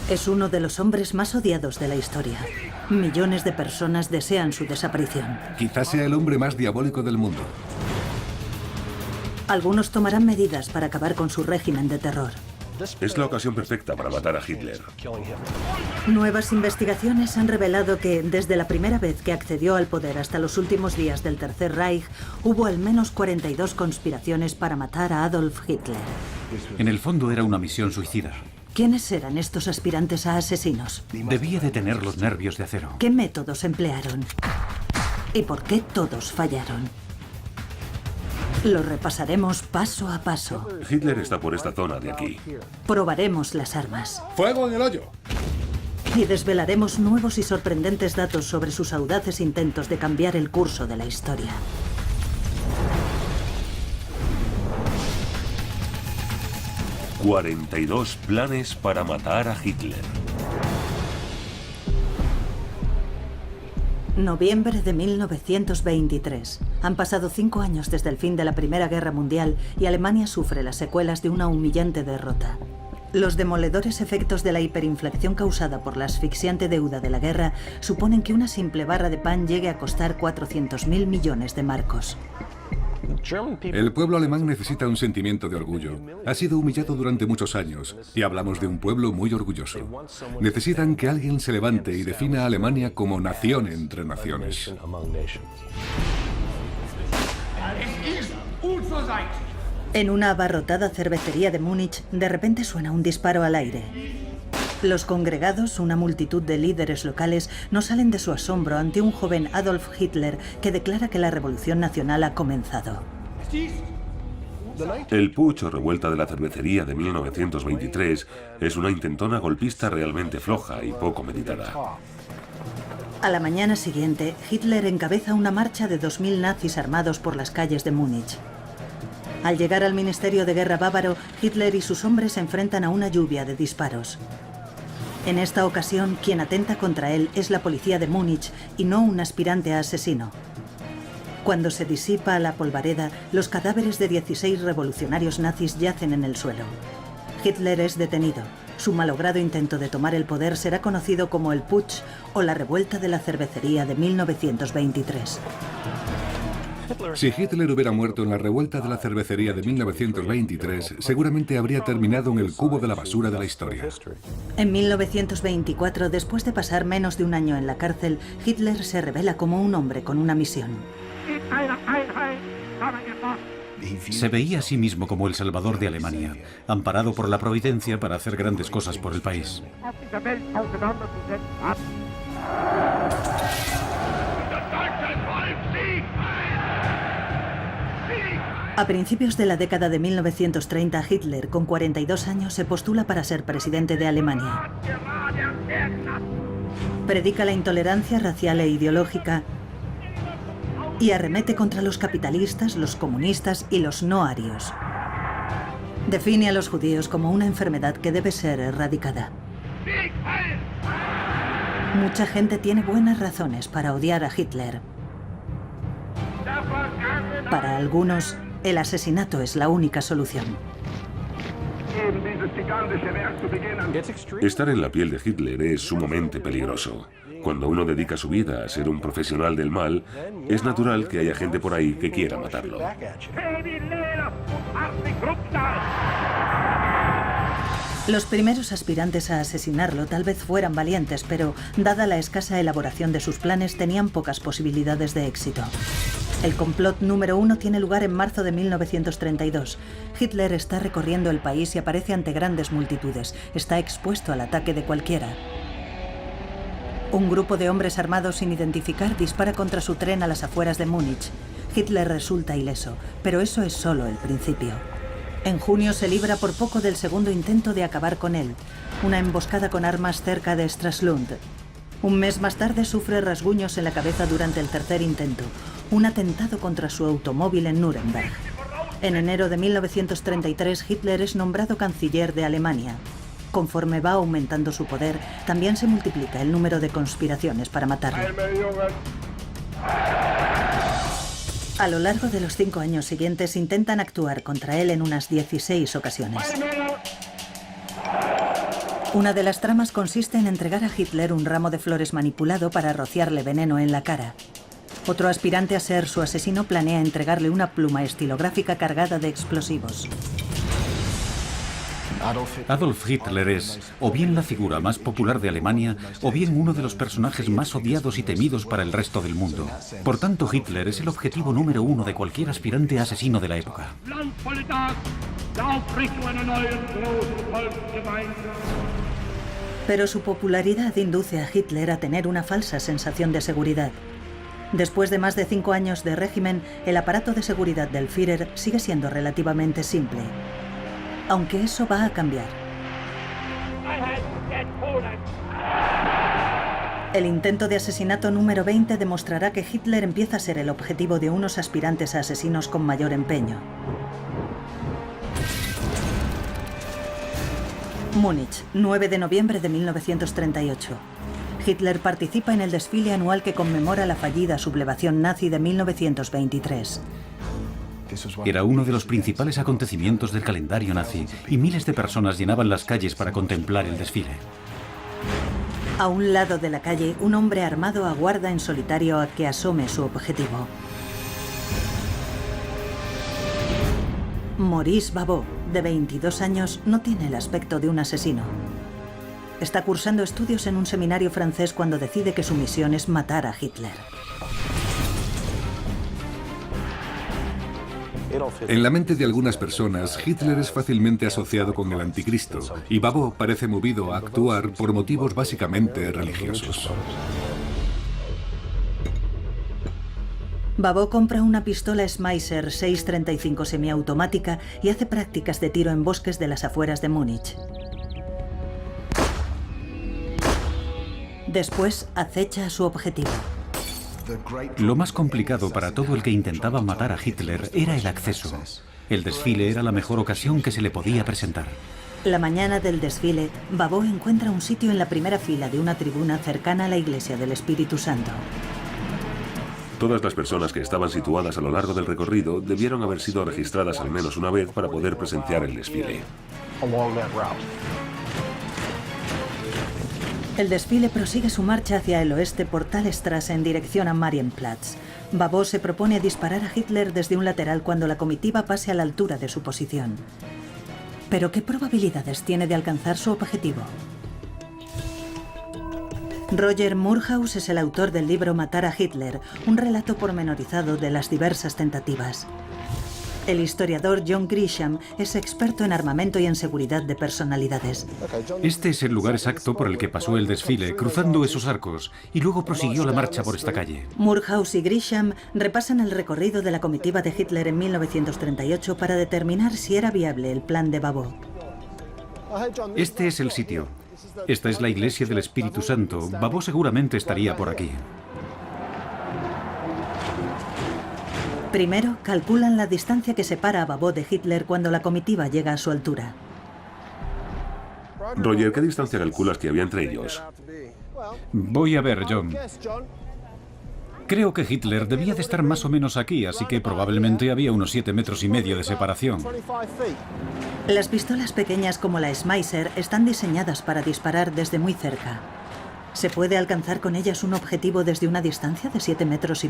Es uno de los hombres más odiados de la historia. Millones de personas desean su desaparición. Quizás sea el hombre más diabólico del mundo. Algunos tomarán medidas para acabar con su régimen de terror. Es la ocasión perfecta para matar a Hitler. Nuevas investigaciones han revelado que, desde la primera vez que accedió al poder hasta los últimos días del Tercer Reich, hubo al menos 42 conspiraciones para matar a Adolf Hitler. En el fondo era una misión suicida. ¿Quiénes eran estos aspirantes a asesinos? Debía de tener los nervios de acero. ¿Qué métodos emplearon? ¿Y por qué todos fallaron? Lo repasaremos paso a paso. Hitler está por esta zona de aquí. Probaremos las armas. ¡Fuego en el hoyo! Y desvelaremos nuevos y sorprendentes datos sobre sus audaces intentos de cambiar el curso de la historia. «42 planes para matar a Hitler». Noviembre de 1923. Han pasado 5 años desde el fin de la Primera Guerra Mundial y Alemania sufre las secuelas de una humillante derrota. Los demoledores efectos de la hiperinflación causada por la asfixiante deuda de la guerra suponen que una simple barra de pan llegue a costar 400.000 millones de marcos. El pueblo alemán necesita un sentimiento de orgullo. Ha sido humillado durante muchos años y hablamos de un pueblo muy orgulloso. Necesitan que alguien se levante y defina a Alemania como nación entre naciones. En una abarrotada cervecería de Múnich, de repente suena un disparo al aire. Los congregados, una multitud de líderes locales, no salen de su asombro ante un joven Adolf Hitler que declara que la revolución nacional ha comenzado. El putsch o revuelta de la cervecería de 1923 es una intentona golpista realmente floja y poco meditada. A la mañana siguiente, Hitler encabeza una marcha de 2.000 nazis armados por las calles de Múnich. Al llegar al Ministerio de Guerra bávaro, Hitler y sus hombres se enfrentan a una lluvia de disparos. En esta ocasión, quien atenta contra él es la policía de Múnich y no un aspirante a asesino. Cuando se disipa la polvareda, los cadáveres de 16 revolucionarios nazis yacen en el suelo. Hitler es detenido. Su malogrado intento de tomar el poder será conocido como el putsch o la revuelta de la cervecería de 1923. Si Hitler hubiera muerto en la revuelta de la cervecería de 1923, seguramente habría terminado en el cubo de la basura de la historia. En 1924, después de pasar menos de un año en la cárcel, Hitler se revela como un hombre con una misión. Se veía a sí mismo como el salvador de Alemania, amparado por la providencia para hacer grandes cosas por el país. A principios de la década de 1930, Hitler, con 42 años, se postula para ser presidente de Alemania. Predica la intolerancia racial e ideológica y arremete contra los capitalistas, los comunistas y los no arios. Define a los judíos como una enfermedad que debe ser erradicada. Mucha gente tiene buenas razones para odiar a Hitler. Para algunos, el asesinato es la única solución. Estar en la piel de Hitler es sumamente peligroso. Cuando uno dedica su vida a ser un profesional del mal, es natural que haya gente por ahí que quiera matarlo. Los primeros aspirantes a asesinarlo tal vez fueran valientes, pero dada la escasa elaboración de sus planes, tenían pocas posibilidades de éxito. El complot número 1 tiene lugar en marzo de 1932. Hitler está recorriendo el país y aparece ante grandes multitudes. Está expuesto al ataque de cualquiera. Un grupo de hombres armados sin identificar dispara contra su tren a las afueras de Múnich. Hitler resulta ileso, pero eso es solo el principio. En junio se libra por poco del segundo intento de acabar con él, una emboscada con armas cerca de Stralsund. Un mes más tarde sufre rasguños en la cabeza durante el tercer intento, un atentado contra su automóvil en Nuremberg. En enero de 1933, Hitler es nombrado canciller de Alemania. Conforme va aumentando su poder, también se multiplica el número de conspiraciones para matarlo. A lo largo de los 5 años siguientes intentan actuar contra él en unas 16 ocasiones. Una de las tramas consiste en entregar a Hitler un ramo de flores manipulado para rociarle veneno en la cara. Otro aspirante a ser su asesino planea entregarle una pluma estilográfica cargada de explosivos. Adolf Hitler es o bien la figura más popular de Alemania o bien uno de los personajes más odiados y temidos para el resto del mundo. Por tanto, Hitler es el objetivo número uno de cualquier aspirante asesino de la época. Pero su popularidad induce a Hitler a tener una falsa sensación de seguridad. Después de más de 5 años de régimen, el aparato de seguridad del Führer sigue siendo relativamente simple. Aunque eso va a cambiar. El intento de asesinato número 20 demostrará que Hitler empieza a ser el objetivo de unos aspirantes a asesinos con mayor empeño. Múnich, 9 de noviembre de 1938. Hitler participa en el desfile anual que conmemora la fallida sublevación nazi de 1923. Era uno de los principales acontecimientos del calendario nazi y miles de personas llenaban las calles para contemplar el desfile. A un lado de la calle, un hombre armado aguarda en solitario a que asome su objetivo. Maurice Babot, de 22 años, no tiene el aspecto de un asesino. Está cursando estudios en un seminario francés cuando decide que su misión es matar a Hitler. En la mente de algunas personas, Hitler es fácilmente asociado con el anticristo, y Babot parece movido a actuar por motivos básicamente religiosos. Babot compra una pistola Schmeisser 6.35 semiautomática y hace prácticas de tiro en bosques de las afueras de Múnich. Después acecha a su objetivo. Lo más complicado para todo el que intentaba matar a Hitler era el acceso. El desfile era la mejor ocasión que se le podía presentar. La mañana del desfile, Babot encuentra un sitio en la primera fila de una tribuna cercana a la iglesia del Espíritu Santo. Todas las personas que estaban situadas a lo largo del recorrido debieron haber sido registradas al menos una vez para poder presenciar el desfile. El desfile prosigue su marcha hacia el oeste por Thalstrasse en dirección a Marienplatz. Babot se propone disparar a Hitler desde un lateral cuando la comitiva pase a la altura de su posición. ¿Pero qué probabilidades tiene de alcanzar su objetivo? Roger Murhaus es el autor del libro Matar a Hitler, un relato pormenorizado de las diversas tentativas. El historiador John Grisham es experto en armamento y en seguridad de personalidades. Este es el lugar exacto por el que pasó el desfile, cruzando esos arcos, y luego prosiguió la marcha por esta calle. Murhaus y Grisham repasan el recorrido de la comitiva de Hitler en 1938 para determinar si era viable el plan de Babot. Este es el sitio. Esta es la iglesia del Espíritu Santo. Babot seguramente estaría por aquí. Primero, calculan la distancia que separa a Babot de Hitler cuando la comitiva llega a su altura. Roger, ¿qué distancia calculas que había entre ellos? Voy a ver, John. Creo que Hitler debía de estar más o menos aquí, así que probablemente había unos 7,5 metros de separación. Las pistolas pequeñas como la Schmeisser están diseñadas para disparar desde muy cerca. ¿Se puede alcanzar con ellas un objetivo desde una distancia de 7,5 metros?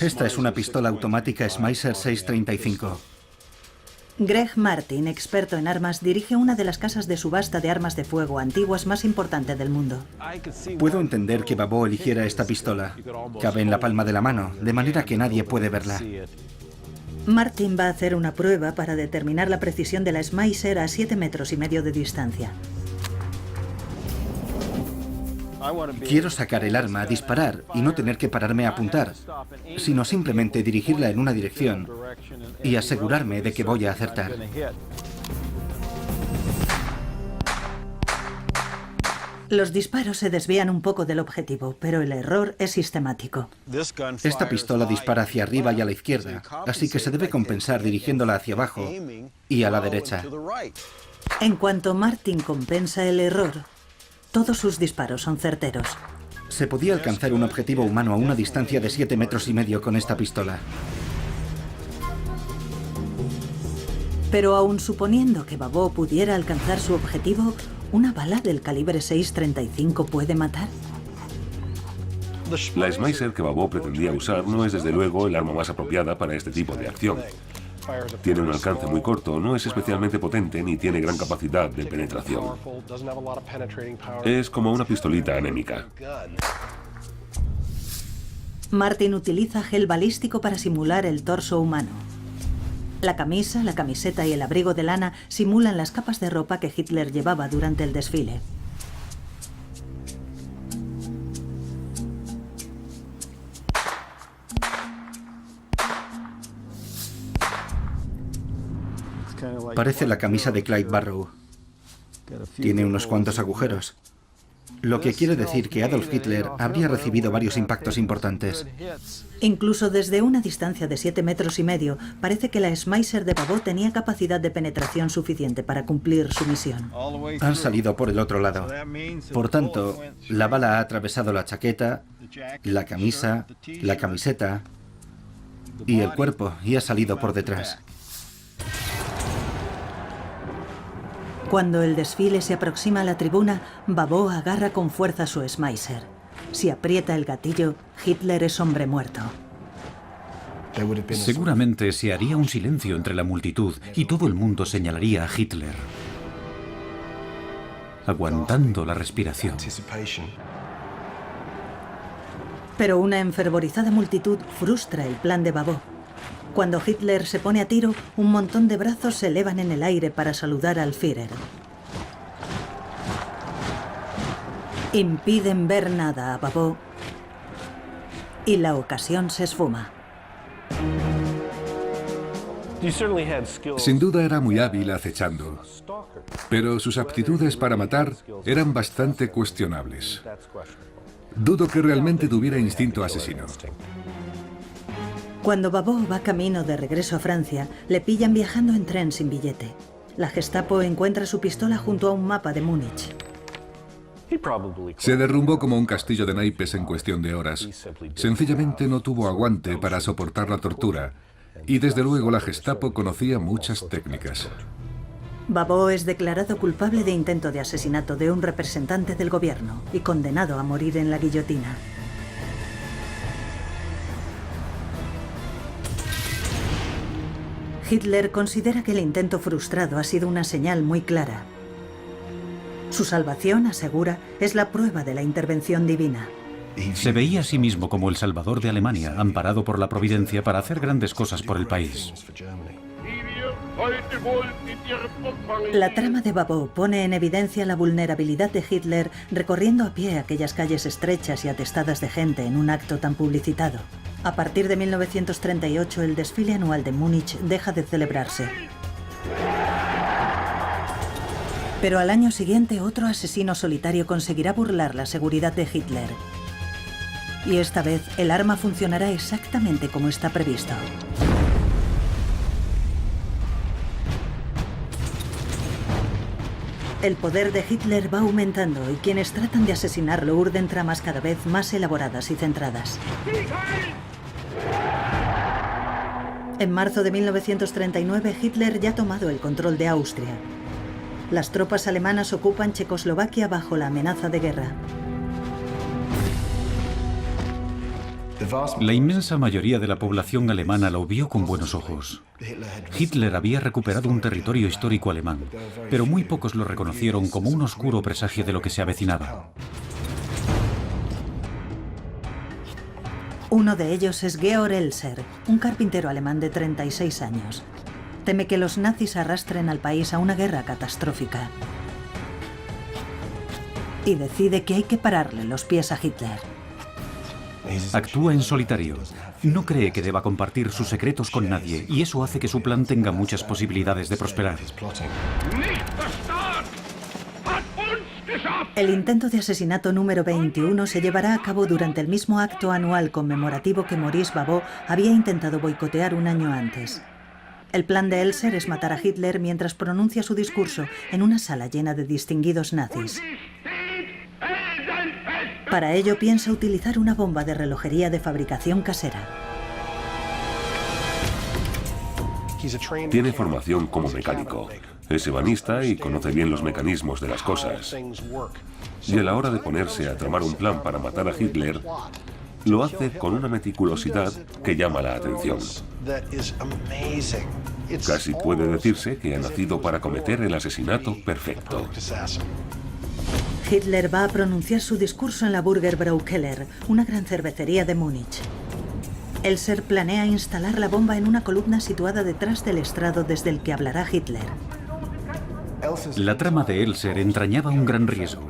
Esta es una pistola automática Schmeisser 6.35. Greg Martin, experto en armas, dirige una de las casas de subasta de armas de fuego antiguas más importante del mundo. Puedo entender que Babot eligiera esta pistola. Cabe en la palma de la mano, de manera que nadie puede verla. Martin va a hacer una prueba para determinar la precisión de la Schmeisser a 7,5 metros de distancia. Quiero sacar el arma, disparar y no tener que pararme a apuntar, sino simplemente dirigirla en una dirección y asegurarme de que voy a acertar. Los disparos se desvían un poco del objetivo, pero el error es sistemático. Esta pistola dispara hacia arriba y a la izquierda, así que se debe compensar dirigiéndola hacia abajo y a la derecha. En cuanto Martin compensa el error, todos sus disparos son certeros. Se podía alcanzar un objetivo humano a una distancia de 7,5 metros con esta pistola. Pero aun suponiendo que Babó pudiera alcanzar su objetivo, ¿una bala del calibre 6.35 puede matar? La Schmeisser que Babó pretendía usar no es desde luego el arma más apropiada para este tipo de acción. Tiene un alcance muy corto, no es especialmente potente ni tiene gran capacidad de penetración. Es como una pistolita anémica. Martin utiliza gel balístico para simular el torso humano. La camisa, la camiseta y el abrigo de lana simulan las capas de ropa que Hitler llevaba durante el desfile. Parece la camisa de Clyde Barrow. Tiene unos cuantos agujeros. Lo que quiere decir que Adolf Hitler habría recibido varios impactos importantes. Incluso desde una distancia de 7,5 metros, parece que la Schmeisser de Babó tenía capacidad de penetración suficiente para cumplir su misión. Han salido por el otro lado. Por tanto, la bala ha atravesado la chaqueta, la camisa, la camiseta y el cuerpo y ha salido por detrás. Cuando el desfile se aproxima a la tribuna, Babó agarra con fuerza su Schmeisser. Si aprieta el gatillo, Hitler es hombre muerto. Seguramente se haría un silencio entre la multitud y todo el mundo señalaría a Hitler, aguantando la respiración. Pero una enfervorizada multitud frustra el plan de Babó. Cuando Hitler se pone a tiro, un montón de brazos se elevan en el aire para saludar al Führer. Impiden ver nada a Babó y la ocasión se esfuma. Sin duda era muy hábil acechando, pero sus aptitudes para matar eran bastante cuestionables. Dudo que realmente tuviera instinto asesino. Cuando Babó va camino de regreso a Francia, le pillan viajando en tren sin billete. La Gestapo encuentra su pistola junto a un mapa de Múnich. Se derrumbó como un castillo de naipes en cuestión de horas. Sencillamente no tuvo aguante para soportar la tortura. Y desde luego la Gestapo conocía muchas técnicas. Babó es declarado culpable de intento de asesinato de un representante del gobierno y condenado a morir en la guillotina. Hitler considera que el intento frustrado ha sido una señal muy clara. Su salvación, asegura, es la prueba de la intervención divina. Se veía a sí mismo como el salvador de Alemania, amparado por la providencia para hacer grandes cosas por el país. La trama de Babó pone en evidencia la vulnerabilidad de Hitler recorriendo a pie aquellas calles estrechas y atestadas de gente en un acto tan publicitado. A partir de 1938, el desfile anual de Múnich deja de celebrarse. Pero al año siguiente, otro asesino solitario conseguirá burlar la seguridad de Hitler. Y esta vez, el arma funcionará exactamente como está previsto. El poder de Hitler va aumentando y quienes tratan de asesinarlo urden tramas cada vez más elaboradas y centradas. En marzo de 1939, Hitler ya ha tomado el control de Austria. Las tropas alemanas ocupan Checoslovaquia bajo la amenaza de guerra. La inmensa mayoría de la población alemana lo vio con buenos ojos. Hitler había recuperado un territorio histórico alemán, pero muy pocos lo reconocieron como un oscuro presagio de lo que se avecinaba. Uno de ellos es Georg Elser, un carpintero alemán de 36 años. Teme que los nazis arrastren al país a una guerra catastrófica. Y decide que hay que pararle los pies a Hitler. Actúa en solitario. No cree que deba compartir sus secretos con nadie, y eso hace que su plan tenga muchas posibilidades de prosperar. El intento de asesinato número 21 se llevará a cabo durante el mismo acto anual conmemorativo que Maurice Babó había intentado boicotear un año antes. El plan de Elser es matar a Hitler mientras pronuncia su discurso en una sala llena de distinguidos nazis. Para ello piensa utilizar una bomba de relojería de fabricación casera. Tiene formación como mecánico. Es ebanista y conoce bien los mecanismos de las cosas. Y a la hora de ponerse a tramar un plan para matar a Hitler, lo hace con una meticulosidad que llama la atención. Casi puede decirse que ha nacido para cometer el asesinato perfecto. Hitler va a pronunciar su discurso en la Burgerbrau Keller, una gran cervecería de Múnich. Elser planea instalar la bomba en una columna situada detrás del estrado desde el que hablará Hitler. La trama de Elser entrañaba un gran riesgo.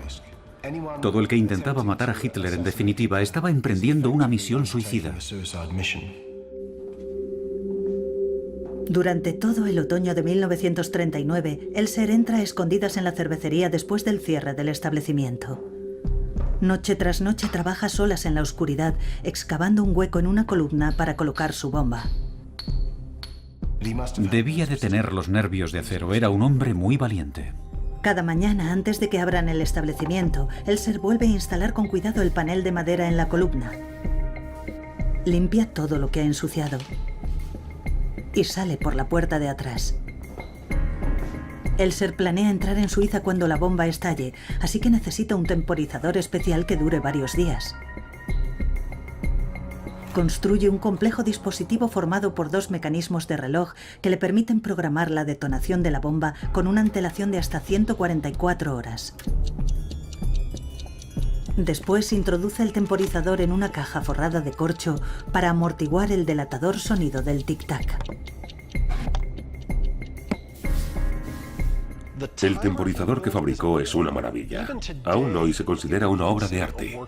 Todo el que intentaba matar a Hitler, en definitiva, estaba emprendiendo una misión suicida. Durante todo el otoño de 1939, Elser entra a escondidas en la cervecería después del cierre del establecimiento. Noche tras noche trabaja solas en la oscuridad, excavando un hueco en una columna para colocar su bomba. Debía de tener los nervios de acero, era un hombre muy valiente. Cada mañana, antes de que abran el establecimiento, Elser vuelve a instalar con cuidado el panel de madera en la columna. Limpia todo lo que ha ensuciado y sale por la puerta de atrás. Elser planea entrar en Suiza cuando la bomba estalle, así que necesita un temporizador especial que dure varios días. Construye un complejo dispositivo formado por 2 mecanismos de reloj que le permiten programar la detonación de la bomba con una antelación de hasta 144 horas. Después introduce el temporizador en una caja forrada de corcho para amortiguar el delatador sonido del tic-tac. El temporizador que fabricó es una maravilla. Aún hoy se considera una obra de arte.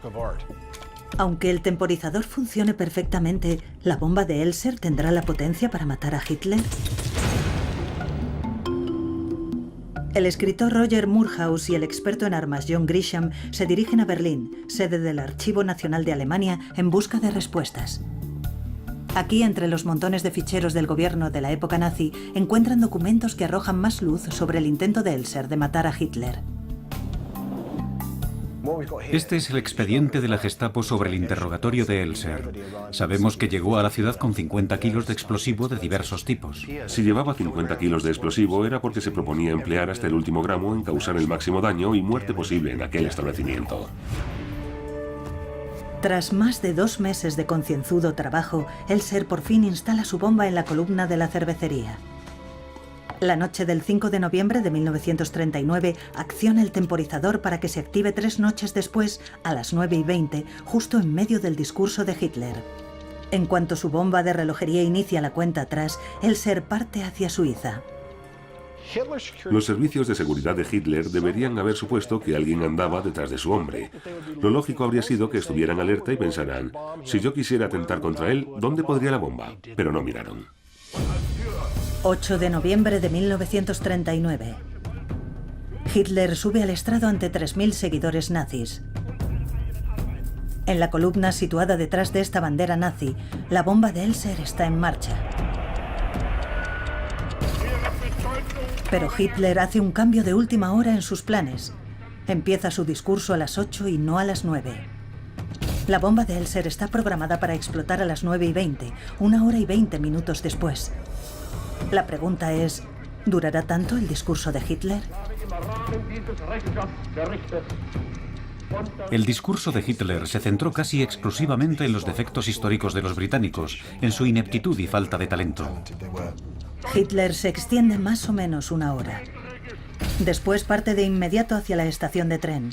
Aunque el temporizador funcione perfectamente, ¿la bomba de Elser tendrá la potencia para matar a Hitler? El escritor Roger Murhaus y el experto en armas John Grisham se dirigen a Berlín, sede del Archivo Nacional de Alemania, en busca de respuestas. Aquí, entre los montones de ficheros del gobierno de la época nazi, encuentran documentos que arrojan más luz sobre el intento de Elser de matar a Hitler. Este es el expediente de la Gestapo sobre el interrogatorio de Elser. Sabemos que llegó a la ciudad con 50 kilos de explosivo de diversos tipos. Si llevaba 50 kilos de explosivo era porque se proponía emplear hasta el último gramo en causar el máximo daño y muerte posible en aquel establecimiento. Tras más de 2 meses de concienzudo trabajo, Elser por fin instala su bomba en la columna de la cervecería. La noche del 5 de noviembre de 1939 acciona el temporizador para que se active 3 noches después, a las 9:20, justo en medio del discurso de Hitler. En cuanto su bomba de relojería inicia la cuenta atrás, Elser parte hacia Suiza. Los servicios de seguridad de Hitler deberían haber supuesto que alguien andaba detrás de su hombre. Lo lógico habría sido que estuvieran alerta y pensaran, si yo quisiera atentar contra él, ¿dónde podría la bomba? Pero no miraron. 8 de noviembre de 1939. Hitler sube al estrado ante 3.000 seguidores nazis. En la columna situada detrás de esta bandera nazi, la bomba de Elser está en marcha. Pero Hitler hace un cambio de última hora en sus planes. Empieza su discurso a las 8 y no a las 9. La bomba de Elser está programada para explotar a las 9:20, 1 hora y 20 minutos después. La pregunta es, ¿durará tanto el discurso de Hitler? El discurso de Hitler se centró casi exclusivamente en los defectos históricos de los británicos, en su ineptitud y falta de talento. Hitler se extiende más o menos 1 hora. Después parte de inmediato hacia la estación de tren.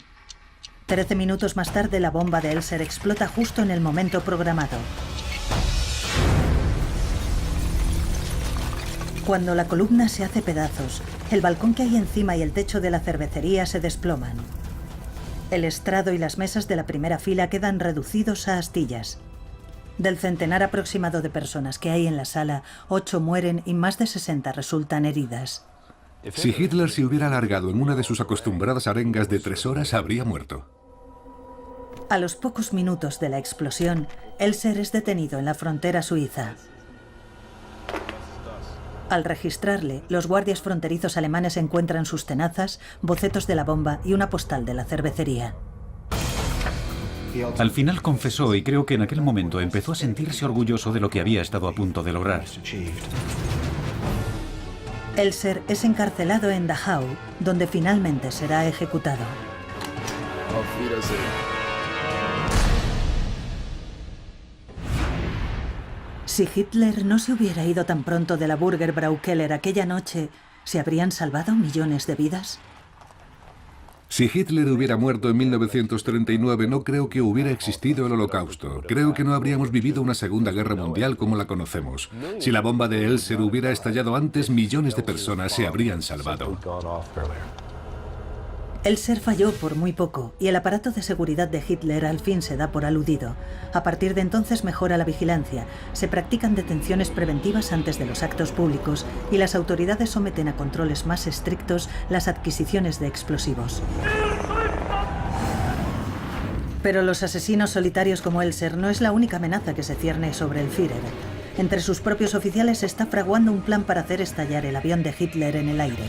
13 minutos más tarde, la bomba de Elser explota justo en el momento programado. Cuando la columna se hace pedazos, el balcón que hay encima y el techo de la cervecería se desploman. El estrado y las mesas de la primera fila quedan reducidos a astillas. Del centenar aproximado de personas que hay en la sala, 8 mueren y más de 60 resultan heridas. Si Hitler se hubiera alargado en una de sus acostumbradas arengas de 3 horas, habría muerto. A los pocos minutos de la explosión, Elser es detenido en la frontera suiza. Al registrarle, los guardias fronterizos alemanes encuentran sus tenazas, bocetos de la bomba y una postal de la cervecería. Al final confesó y creo que en aquel momento empezó a sentirse orgulloso de lo que había estado a punto de lograr. Elser es encarcelado en Dachau, donde finalmente será ejecutado. Si Hitler no se hubiera ido tan pronto de la Burger Braukeller aquella noche, ¿se habrían salvado millones de vidas? Si Hitler hubiera muerto en 1939, no creo que hubiera existido el Holocausto. Creo que no habríamos vivido una Segunda Guerra Mundial como la conocemos. Si la bomba de Elser hubiera estallado antes, millones de personas se habrían salvado. Elser falló por muy poco y el aparato de seguridad de Hitler al fin se da por aludido. A partir de entonces mejora la vigilancia, se practican detenciones preventivas antes de los actos públicos y las autoridades someten a controles más estrictos las adquisiciones de explosivos. Pero los asesinos solitarios como Elser no es la única amenaza que se cierne sobre el Führer. Entre sus propios oficiales se está fraguando un plan para hacer estallar el avión de Hitler en el aire.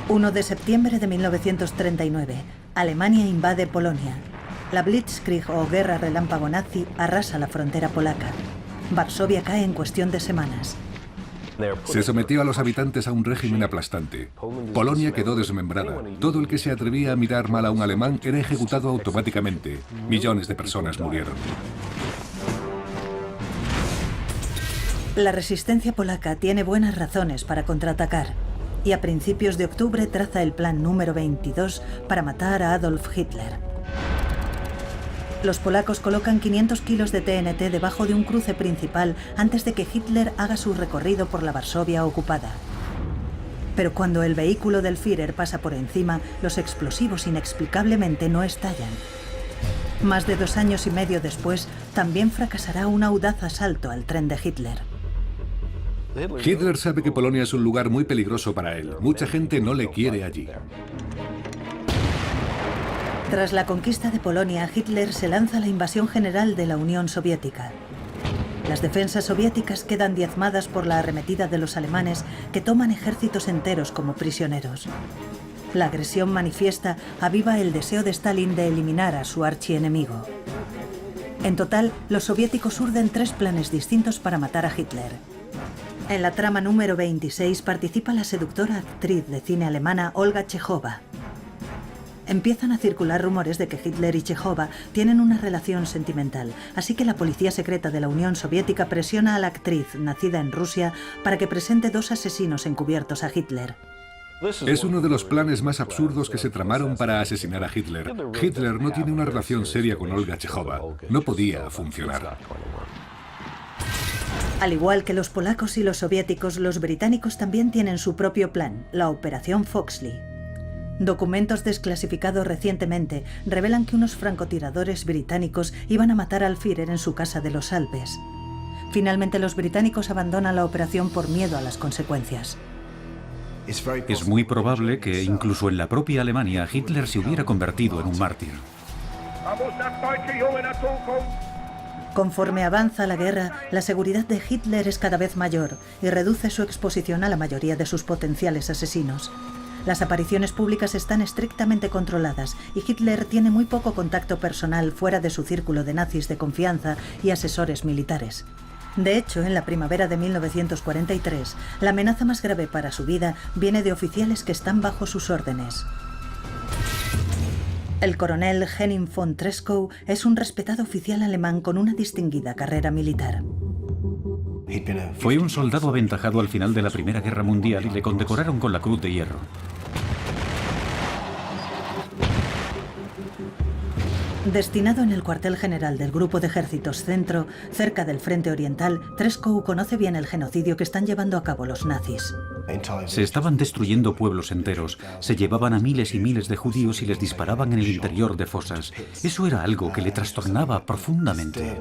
1 de septiembre de 1939. Alemania invade Polonia. La Blitzkrieg o guerra relámpago nazi arrasa la frontera polaca. Varsovia cae en cuestión de semanas. Se sometió a los habitantes a un régimen aplastante. Polonia quedó desmembrada. Todo el que se atrevía a mirar mal a un alemán era ejecutado automáticamente. Millones de personas murieron. La resistencia polaca tiene buenas razones para contraatacar. Y a principios de octubre traza el plan número 22 para matar a Adolf Hitler. Los polacos colocan 500 kilos de TNT debajo de un cruce principal antes de que Hitler haga su recorrido por la Varsovia ocupada. Pero cuando el vehículo del Führer pasa por encima, los explosivos inexplicablemente no estallan. Más de 2 años y medio después, también fracasará un audaz asalto al tren de Hitler. Hitler sabe que Polonia es un lugar muy peligroso para él. Mucha gente no le quiere allí. Tras la conquista de Polonia, Hitler se lanza a la invasión general de la Unión Soviética. Las defensas soviéticas quedan diezmadas por la arremetida de los alemanes que toman ejércitos enteros como prisioneros. La agresión manifiesta aviva el deseo de Stalin de eliminar a su archienemigo. En total, los soviéticos urden 3 planes distintos para matar a Hitler. En la trama número 26 participa la seductora actriz de cine alemana Olga Chejova. Empiezan a circular rumores de que Hitler y Chejova tienen una relación sentimental, así que la policía secreta de la Unión Soviética presiona a la actriz, nacida en Rusia, para que presente 2 asesinos encubiertos a Hitler. Es uno de los planes más absurdos que se tramaron para asesinar a Hitler. Hitler no tiene una relación seria con Olga Chejova. No podía funcionar. Al igual que los polacos y los soviéticos, los británicos también tienen su propio plan, la Operación Foxley. Documentos desclasificados recientemente revelan que unos francotiradores británicos iban a matar al Führer en su casa de los Alpes. Finalmente, los británicos abandonan la operación por miedo a las consecuencias. Es muy probable que, incluso en la propia Alemania, Hitler se hubiera convertido en un mártir. Conforme avanza la guerra, la seguridad de Hitler es cada vez mayor y reduce su exposición a la mayoría de sus potenciales asesinos. Las apariciones públicas están estrictamente controladas y Hitler tiene muy poco contacto personal fuera de su círculo de nazis de confianza y asesores militares. De hecho, en la primavera de 1943, la amenaza más grave para su vida viene de oficiales que están bajo sus órdenes. El coronel Henning von Treschow es un respetado oficial alemán con una distinguida carrera militar. Fue un soldado aventajado al final de la Primera Guerra Mundial y le condecoraron con la Cruz de Hierro. Destinado en el cuartel general del Grupo de Ejércitos Centro, cerca del Frente Oriental, Treschow conoce bien el genocidio que están llevando a cabo los nazis. Se estaban destruyendo pueblos enteros, se llevaban a miles y miles de judíos y les disparaban en el interior de fosas. Eso era algo que le trastornaba profundamente.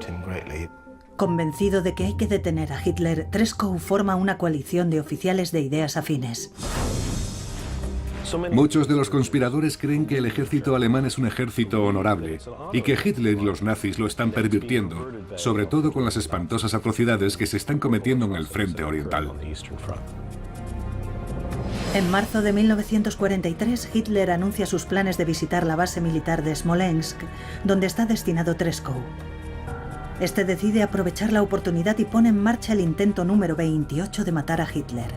Convencido de que hay que detener a Hitler, Treschow forma una coalición de oficiales de ideas afines. Muchos de los conspiradores creen que el ejército alemán es un ejército honorable y que Hitler y los nazis lo están pervirtiendo, sobre todo con las espantosas atrocidades que se están cometiendo en el Frente Oriental. En marzo de 1943, Hitler anuncia sus planes de visitar la base militar de Smolensk, donde está destinado Treschow. Este decide aprovechar la oportunidad y pone en marcha el intento número 28 de matar a Hitler.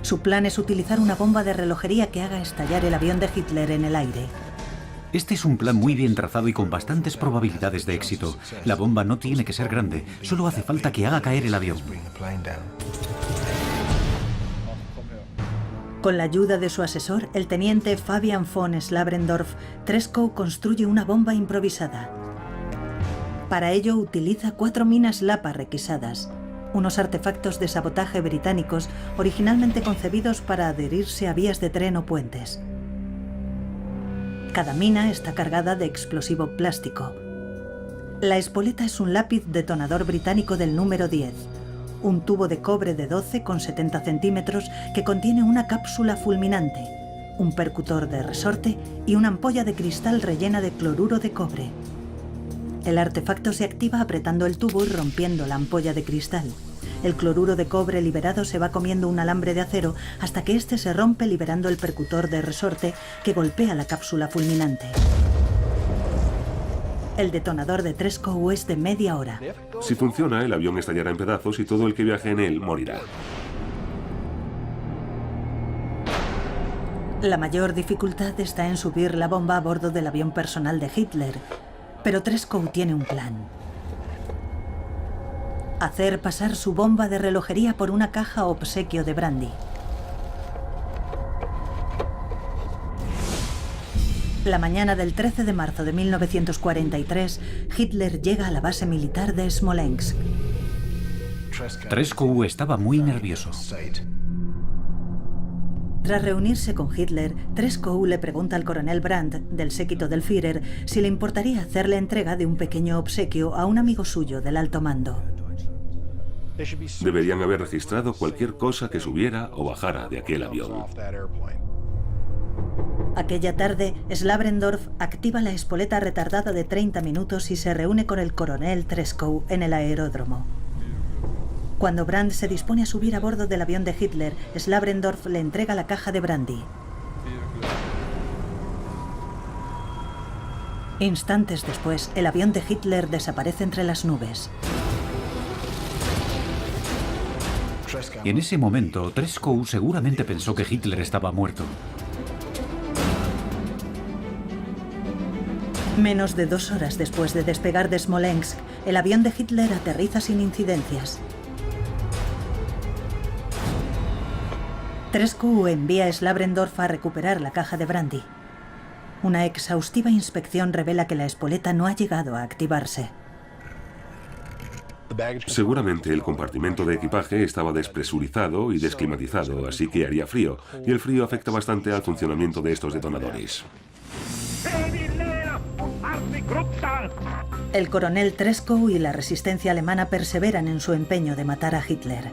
Su plan es utilizar una bomba de relojería que haga estallar el avión de Hitler en el aire. Este es un plan muy bien trazado y con bastantes probabilidades de éxito. La bomba no tiene que ser grande, solo hace falta que haga caer el avión. Con la ayuda de su asesor, el teniente Fabian von Slabrendorf, Treschow construye una bomba improvisada. Para ello utiliza 4 minas Lapa requisadas, unos artefactos de sabotaje británicos originalmente concebidos para adherirse a vías de tren o puentes. Cada mina está cargada de explosivo plástico. La espoleta es un lápiz detonador británico del número 10, un tubo de cobre de 12 con 70 centímetros que contiene una cápsula fulminante, un percutor de resorte y una ampolla de cristal rellena de cloruro de cobre. El artefacto se activa apretando el tubo y rompiendo la ampolla de cristal. El cloruro de cobre liberado se va comiendo un alambre de acero hasta que este se rompe liberando el percutor de resorte que golpea la cápsula fulminante. El detonador de Treschow es de media hora. Si funciona, el avión estallará en pedazos y todo el que viaje en él morirá. La mayor dificultad está en subir la bomba a bordo del avión personal de Hitler, pero Treschow tiene un plan. Hacer pasar su bomba de relojería por una caja obsequio de brandy. La mañana del 13 de marzo de 1943, Hitler llega a la base militar de Smolensk. Treschow estaba muy nervioso. Tras reunirse con Hitler, Treschow le pregunta al coronel Brandt, del séquito del Führer, si le importaría hacerle entrega de un pequeño obsequio a un amigo suyo del alto mando. Deberían haber registrado cualquier cosa que subiera o bajara de aquel avión. Aquella tarde, Slabrendorf activa la espoleta retardada de 30 minutos y se reúne con el coronel Treschow en el aeródromo. Cuando Brandt se dispone a subir a bordo del avión de Hitler, Slabrendorf le entrega la caja de brandy. Instantes después, el avión de Hitler desaparece entre las nubes. En ese momento, Treschow seguramente pensó que Hitler estaba muerto. Menos de 2 horas después de despegar de Smolensk, el avión de Hitler aterriza sin incidencias. Treschow envía a Slabrendorf a recuperar la caja de brandy. Una exhaustiva inspección revela que la espoleta no ha llegado a activarse. Seguramente el compartimento de equipaje estaba despresurizado y desclimatizado, así que haría frío, y el frío afecta bastante al funcionamiento de estos detonadores. El coronel Treschow y la resistencia alemana perseveran en su empeño de matar a Hitler.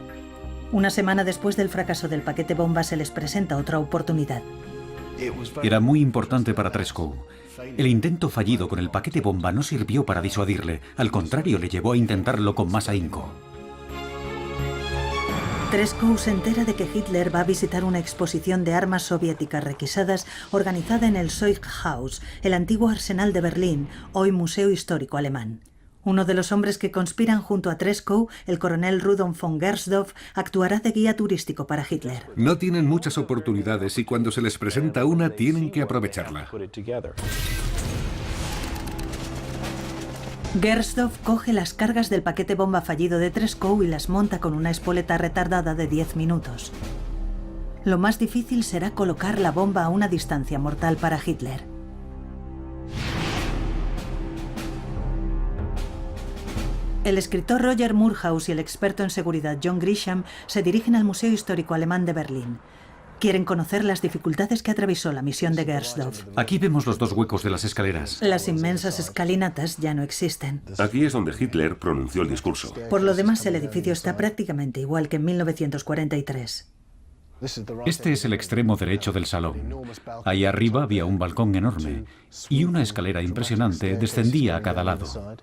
Una semana después del fracaso del paquete bomba se les presenta otra oportunidad. Era muy importante para Treschow. El intento fallido con el paquete bomba no sirvió para disuadirle, al contrario, le llevó a intentarlo con más ahínco. Treschow se entera de que Hitler va a visitar una exposición de armas soviéticas requisadas organizada en el Zeughaus, el antiguo arsenal de Berlín, hoy Museo Histórico Alemán. Uno de los hombres que conspiran junto a Treschow, el coronel Rudolf von Gersdorf, actuará de guía turístico para Hitler. No tienen muchas oportunidades y cuando se les presenta una tienen que aprovecharla. Gersdorf coge las cargas del paquete bomba fallido de Treschow y las monta con una espoleta retardada de 10 minutos. Lo más difícil será colocar la bomba a una distancia mortal para Hitler. El escritor Roger Murhaus y el experto en seguridad John Grisham se dirigen al Museo Histórico Alemán de Berlín. Quieren conocer las dificultades que atravesó la misión de Gersdorf. Aquí vemos los 2 huecos de las escaleras. Las inmensas escalinatas ya no existen. Aquí es donde Hitler pronunció el discurso. Por lo demás, el edificio está prácticamente igual que en 1943. Este es el extremo derecho del salón. Ahí arriba había un balcón enorme y una escalera impresionante descendía a cada lado.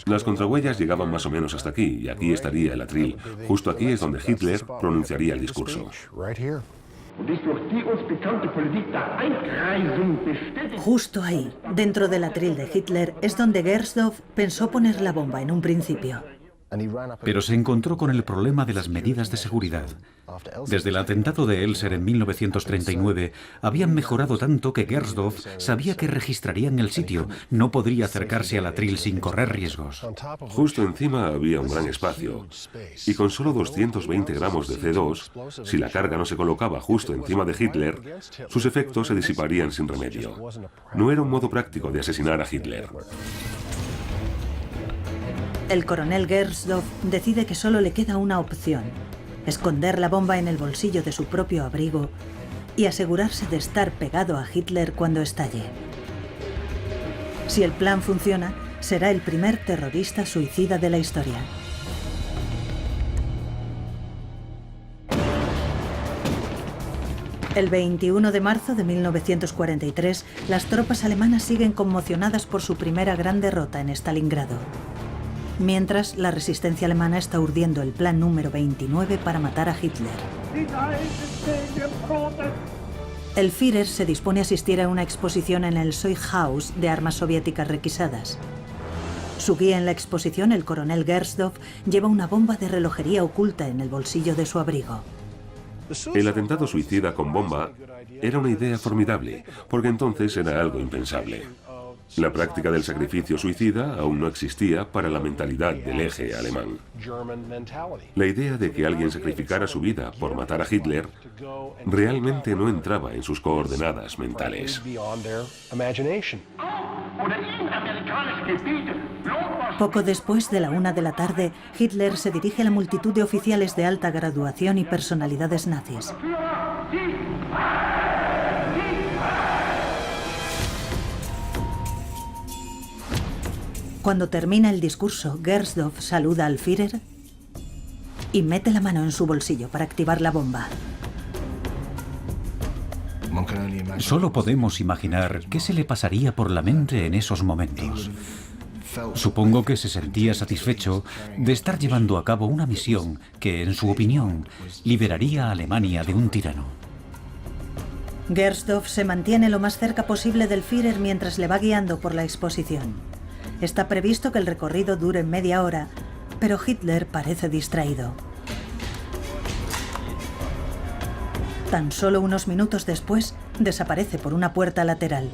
Las contrahuellas llegaban más o menos hasta aquí, y aquí estaría el atril. Justo aquí es donde Hitler pronunciaría el discurso. Justo ahí, dentro del atril de Hitler, es donde Gersdorff pensó poner la bomba en un principio. Pero se encontró con el problema de las medidas de seguridad. Desde el atentado de Elser en 1939, habían mejorado tanto que Gersdorff sabía que registrarían el sitio. No podría acercarse al atril sin correr riesgos. Justo encima había un gran espacio. Y con solo 220 gramos de C2, si la carga no se colocaba justo encima de Hitler, sus efectos se disiparían sin remedio. No era un modo práctico de asesinar a Hitler. El coronel Gersdorff decide que solo le queda una opción: esconder la bomba en el bolsillo de su propio abrigo y asegurarse de estar pegado a Hitler cuando estalle. Si el plan funciona, será el primer terrorista suicida de la historia. El 21 de marzo de 1943, las tropas alemanas siguen conmocionadas por su primera gran derrota en Stalingrado. Mientras, la resistencia alemana está urdiendo el plan número 29 para matar a Hitler. El Führer se dispone a asistir a una exposición en el Zeughaus de armas soviéticas requisadas. Su guía en la exposición, el coronel Gersdorff, lleva una bomba de relojería oculta en el bolsillo de su abrigo. El atentado suicida con bomba era una idea formidable, porque entonces era algo impensable. La práctica del sacrificio suicida aún no existía para la mentalidad del eje alemán. La idea de que alguien sacrificara su vida por matar a Hitler realmente no entraba en sus coordenadas mentales. Poco después de la 1 de la tarde, Hitler se dirige a la multitud de oficiales de alta graduación y personalidades nazis. Cuando termina el discurso, Gersdorff saluda al Führer y mete la mano en su bolsillo para activar la bomba. Solo podemos imaginar qué se le pasaría por la mente en esos momentos. Supongo que se sentía satisfecho de estar llevando a cabo una misión que, en su opinión, liberaría a Alemania de un tirano. Gersdorff se mantiene lo más cerca posible del Führer mientras le va guiando por la exposición. Está previsto que el recorrido dure media hora, pero Hitler parece distraído. Tan solo unos minutos después, desaparece por una puerta lateral.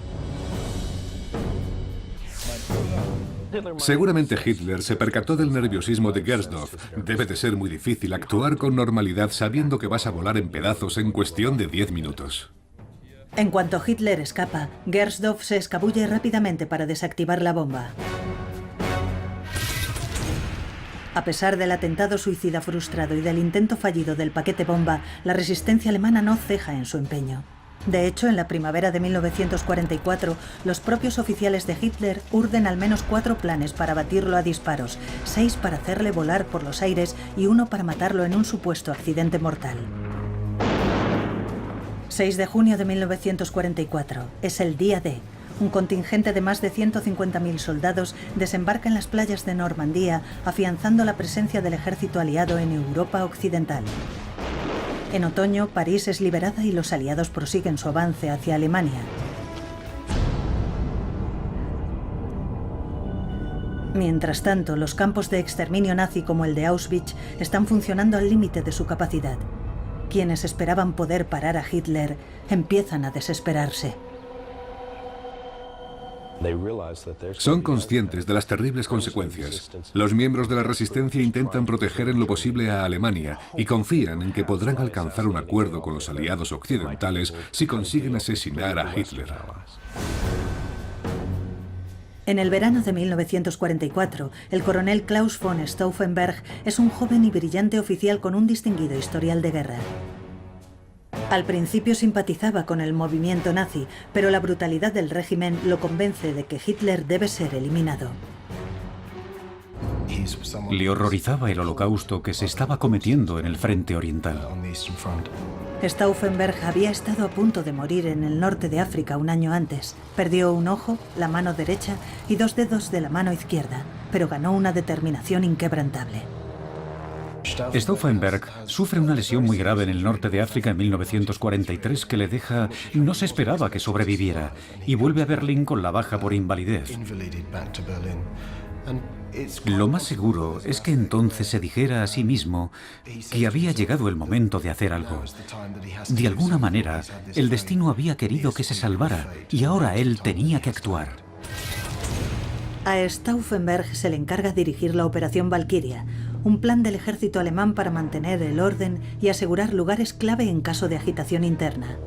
Seguramente Hitler se percató del nerviosismo de Gersdorff. Debe de ser muy difícil actuar con normalidad sabiendo que vas a volar en pedazos en cuestión de 10 minutos. En cuanto Hitler escapa, Gersdorff se escabulle rápidamente para desactivar la bomba. A pesar del atentado suicida frustrado y del intento fallido del paquete bomba, la resistencia alemana no ceja en su empeño. De hecho, en la primavera de 1944, los propios oficiales de Hitler urden al menos 4 planes para batirlo a disparos, 6 para hacerle volar por los aires y 1 para matarlo en un supuesto accidente mortal. 6 de junio de 1944. Es el día D. Un contingente de más de 150.000 soldados desembarca en las playas de Normandía, afianzando la presencia del ejército aliado en Europa Occidental. En otoño, París es liberada y los aliados prosiguen su avance hacia Alemania. Mientras tanto, los campos de exterminio nazi como el de Auschwitz están funcionando al límite de su capacidad. Quienes esperaban poder parar a Hitler empiezan a desesperarse. Son conscientes de las terribles consecuencias. Los miembros de la resistencia intentan proteger en lo posible a Alemania y confían en que podrán alcanzar un acuerdo con los aliados occidentales si consiguen asesinar a Hitler. En el verano de 1944, el coronel Klaus von Stauffenberg es un joven y brillante oficial con un distinguido historial de guerra. Al principio simpatizaba con el movimiento nazi, pero la brutalidad del régimen lo convence de que Hitler debe ser eliminado. Le horrorizaba el holocausto que se estaba cometiendo en el frente oriental. Stauffenberg había estado a punto de morir en el norte de África un año antes. Perdió un ojo, la mano derecha y 2 dedos de la mano izquierda, pero ganó una determinación inquebrantable. Stauffenberg sufre una lesión muy grave en el norte de África en 1943 que le deja... No se esperaba que sobreviviera y vuelve a Berlín con la baja por invalidez. Lo más seguro es que entonces se dijera a sí mismo que había llegado el momento de hacer algo. De alguna manera, el destino había querido que se salvara y ahora él tenía que actuar. A Stauffenberg se le encarga dirigir la Operación Valkyria, un plan del ejército alemán para mantener el orden y asegurar lugares clave en caso de agitación interna.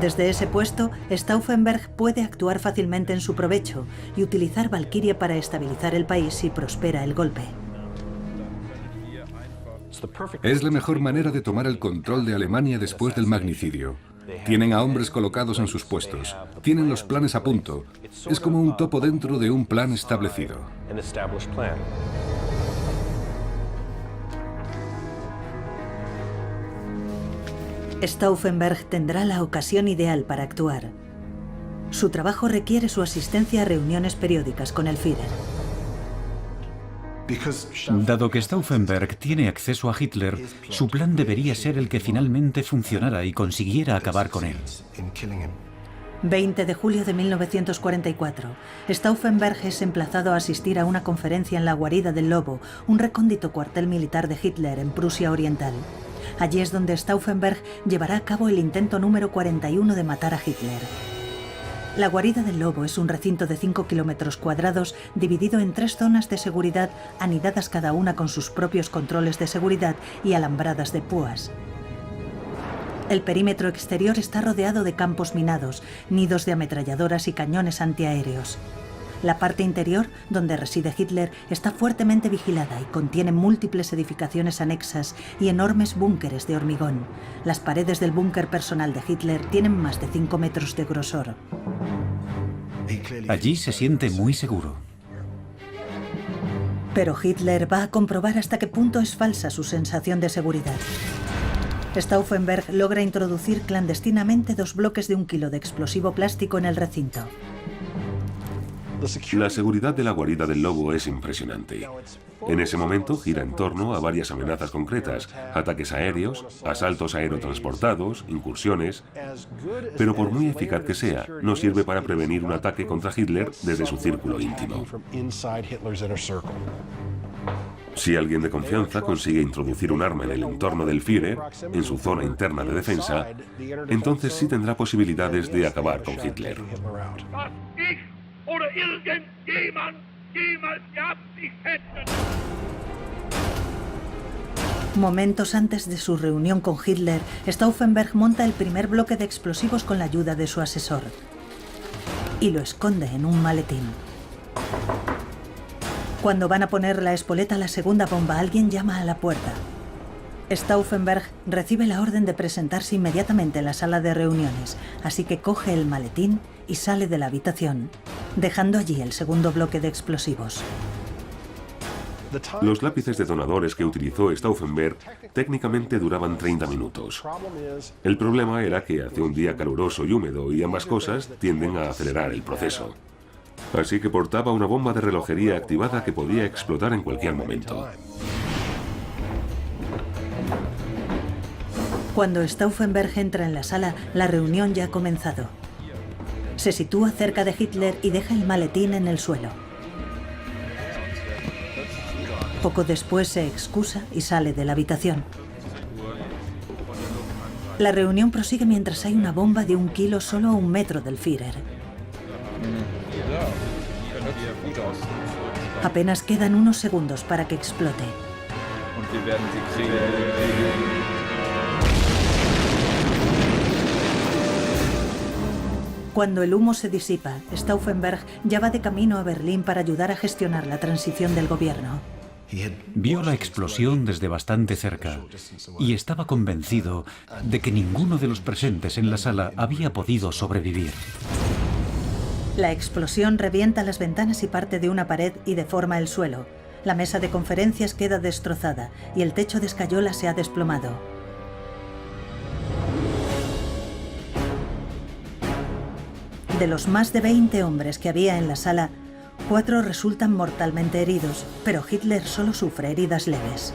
Desde ese puesto, Stauffenberg puede actuar fácilmente en su provecho y utilizar Valkyria para estabilizar el país si prospera el golpe. Es la mejor manera de tomar el control de Alemania después del magnicidio. Tienen a hombres colocados en sus puestos. Tienen los planes a punto. Es como un topo dentro de un plan establecido. Stauffenberg tendrá la ocasión ideal para actuar. Su trabajo requiere su asistencia a reuniones periódicas con el Führer. Dado que Stauffenberg tiene acceso a Hitler, su plan debería ser el que finalmente funcionara y consiguiera acabar con él. 20 de julio de 1944. Stauffenberg es emplazado a asistir a una conferencia en la Guarida del Lobo, un recóndito cuartel militar de Hitler en Prusia Oriental. Allí es donde Stauffenberg llevará a cabo el intento número 41 de matar a Hitler. La Guarida del Lobo es un recinto de 5 kilómetros cuadrados dividido en 3 zonas de seguridad, anidadas cada una con sus propios controles de seguridad y alambradas de púas. El perímetro exterior está rodeado de campos minados, nidos de ametralladoras y cañones antiaéreos. La parte interior, donde reside Hitler, está fuertemente vigilada y contiene múltiples edificaciones anexas y enormes búnkeres de hormigón. Las paredes del búnker personal de Hitler tienen más de 5 metros de grosor. Allí se siente muy seguro. Pero Hitler va a comprobar hasta qué punto es falsa su sensación de seguridad. Stauffenberg logra introducir clandestinamente 2 bloques de 1 kilo de explosivo plástico en el recinto. La seguridad de la Guarida del Lobo es impresionante. En ese momento gira en torno a varias amenazas concretas: ataques aéreos, asaltos aerotransportados, incursiones. Pero por muy eficaz que sea, no sirve para prevenir un ataque contra Hitler desde su círculo íntimo. Si alguien de confianza consigue introducir un arma en el entorno del Führer, en su zona interna de defensa, entonces sí tendrá posibilidades de acabar con Hitler. Momentos antes de su reunión con Hitler, Stauffenberg monta el primer bloque de explosivos con la ayuda de su asesor y lo esconde en un maletín. Cuando van a poner la espoleta a la segunda bomba, alguien llama a la puerta. Stauffenberg recibe la orden de presentarse inmediatamente en la sala de reuniones, así que coge el maletín y sale de la habitación, dejando allí el segundo bloque de explosivos. Los lápices detonadores que utilizó Stauffenberg técnicamente duraban 30 minutos. El problema era que hace un día caluroso y húmedo y ambas cosas tienden a acelerar el proceso. Así que portaba una bomba de relojería activada que podía explotar en cualquier momento. Cuando Stauffenberg entra en la sala, la reunión ya ha comenzado. Se sitúa cerca de Hitler y deja el maletín en el suelo. Poco después se excusa y sale de la habitación. La reunión prosigue mientras hay una bomba de 1 kilo solo a 1 metro del Führer. Apenas quedan unos segundos para que explote. Cuando el humo se disipa, Stauffenberg ya va de camino a Berlín para ayudar a gestionar la transición del gobierno. Vio la explosión desde bastante cerca y estaba convencido de que ninguno de los presentes en la sala había podido sobrevivir. La explosión revienta las ventanas y parte de una pared y deforma el suelo. La mesa de conferencias queda destrozada y el techo de escayola se ha desplomado. De los más de 20 hombres que había en la sala, 4 resultan mortalmente heridos, pero Hitler solo sufre heridas leves.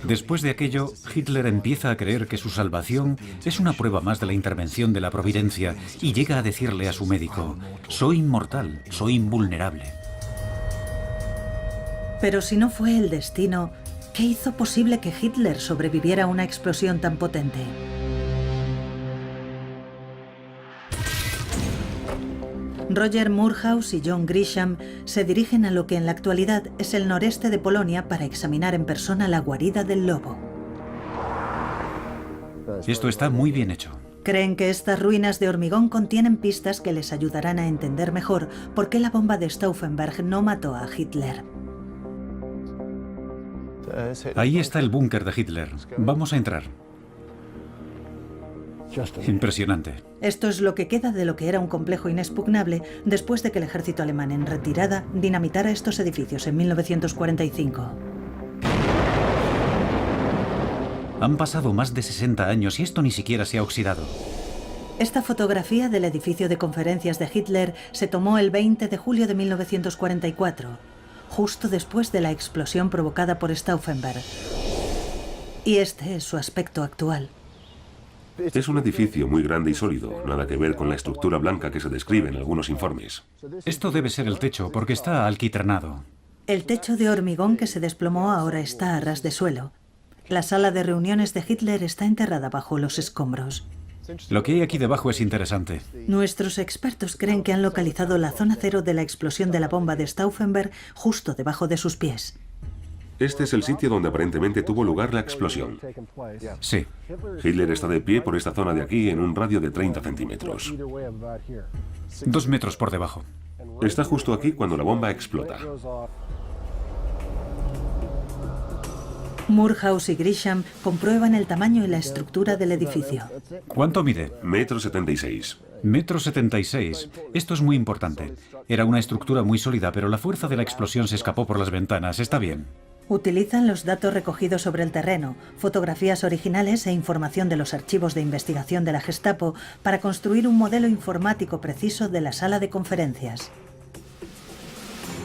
Después de aquello, Hitler empieza a creer que su salvación es una prueba más de la intervención de la providencia y llega a decirle a su médico: soy inmortal, soy invulnerable. Pero si no fue el destino, ¿qué hizo posible que Hitler sobreviviera a una explosión tan potente? Roger Murhaus y John Grisham se dirigen a lo que en la actualidad es el noreste de Polonia para examinar en persona la guarida del lobo. Esto está muy bien hecho. Creen que estas ruinas de hormigón contienen pistas que les ayudarán a entender mejor por qué la bomba de Stauffenberg no mató a Hitler. Ahí está el búnker de Hitler. Vamos a entrar. Impresionante. Esto es lo que queda de lo que era un complejo inexpugnable después de que el ejército alemán en retirada dinamitara estos edificios en 1945. Han pasado más de 60 años y esto ni siquiera se ha oxidado. Esta fotografía del edificio de conferencias de Hitler se tomó el 20 de julio de 1944, justo después de la explosión provocada por Stauffenberg. Y este es su aspecto actual. Es un edificio muy grande y sólido, nada que ver con la estructura blanca que se describe en algunos informes. Esto debe ser el techo porque está alquitranado. El techo de hormigón que se desplomó ahora está a ras de suelo. La sala de reuniones de Hitler está enterrada bajo los escombros. Lo que hay aquí debajo es interesante. Nuestros expertos creen que han localizado la zona cero de la explosión de la bomba de Stauffenberg justo debajo de sus pies. Este es el sitio donde aparentemente tuvo lugar la explosión. Sí. Hitler está de pie por esta zona de aquí en un radio de 30 centímetros. 2 metros por debajo. Está justo aquí cuando la bomba explota. Murhaus y Grisham comprueban el tamaño y la estructura del edificio. ¿Cuánto mide? 1,76 m. 1,76 m. Esto es muy importante. Era una estructura muy sólida, pero la fuerza de la explosión se escapó por las ventanas. Está bien. Utilizan los datos recogidos sobre el terreno, fotografías originales e información de los archivos de investigación de la Gestapo para construir un modelo informático preciso de la sala de conferencias.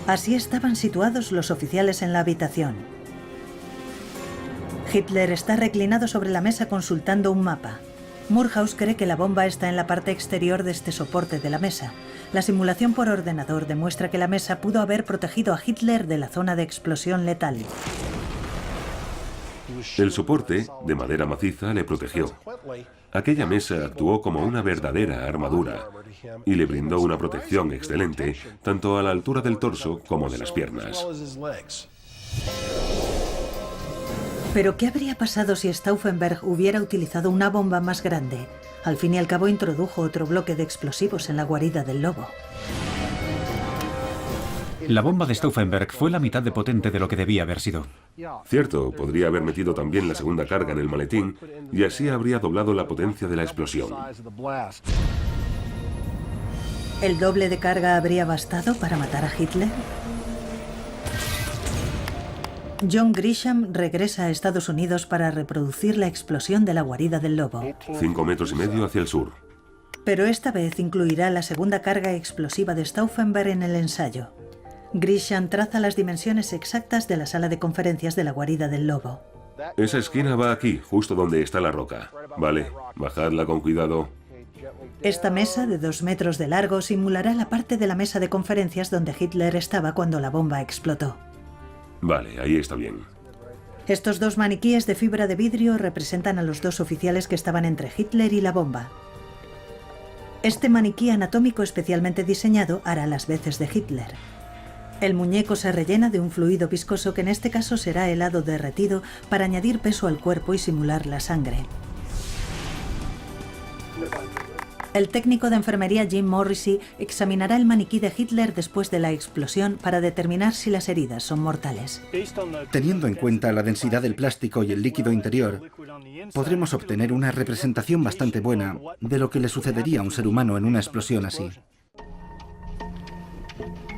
Así estaban situados los oficiales en la habitación. Hitler está reclinado sobre la mesa consultando un mapa. Murhaus cree que la bomba está en la parte exterior de este soporte de la mesa. La simulación por ordenador demuestra que la mesa pudo haber protegido a Hitler de la zona de explosión letal. El soporte, de madera maciza, le protegió. Aquella mesa actuó como una verdadera armadura y le brindó una protección excelente, tanto a la altura del torso como de las piernas. Pero ¿qué habría pasado si Stauffenberg hubiera utilizado una bomba más grande? Al fin y al cabo introdujo otro bloque de explosivos en la guarida del lobo. La bomba de Stauffenberg fue la mitad de potente de lo que debía haber sido. Cierto, podría haber metido también la segunda carga en el maletín y así habría doblado la potencia de la explosión. ¿El doble de carga habría bastado para matar a Hitler? John Grisham regresa a Estados Unidos para reproducir la explosión de la guarida del lobo. 5,5 metros hacia el sur. Pero esta vez incluirá la segunda carga explosiva de Stauffenberg en el ensayo. Grisham traza las dimensiones exactas de la sala de conferencias de la guarida del lobo. Esa esquina va aquí, justo donde está la roca. Vale, bajadla con cuidado. Esta mesa de 2 metros de largo simulará la parte de la mesa de conferencias donde Hitler estaba cuando la bomba explotó. Vale, ahí está bien. Estos dos maniquíes de fibra de vidrio representan a los dos oficiales que estaban entre Hitler y la bomba. Este maniquí anatómico especialmente diseñado hará las veces de Hitler. El muñeco se rellena de un fluido viscoso que en este caso será helado derretido para añadir peso al cuerpo y simular la sangre. El técnico de enfermería Jim Morrissey examinará el maniquí de Hitler después de la explosión para determinar si las heridas son mortales. Teniendo en cuenta la densidad del plástico y el líquido interior, podremos obtener una representación bastante buena de lo que le sucedería a un ser humano en una explosión así.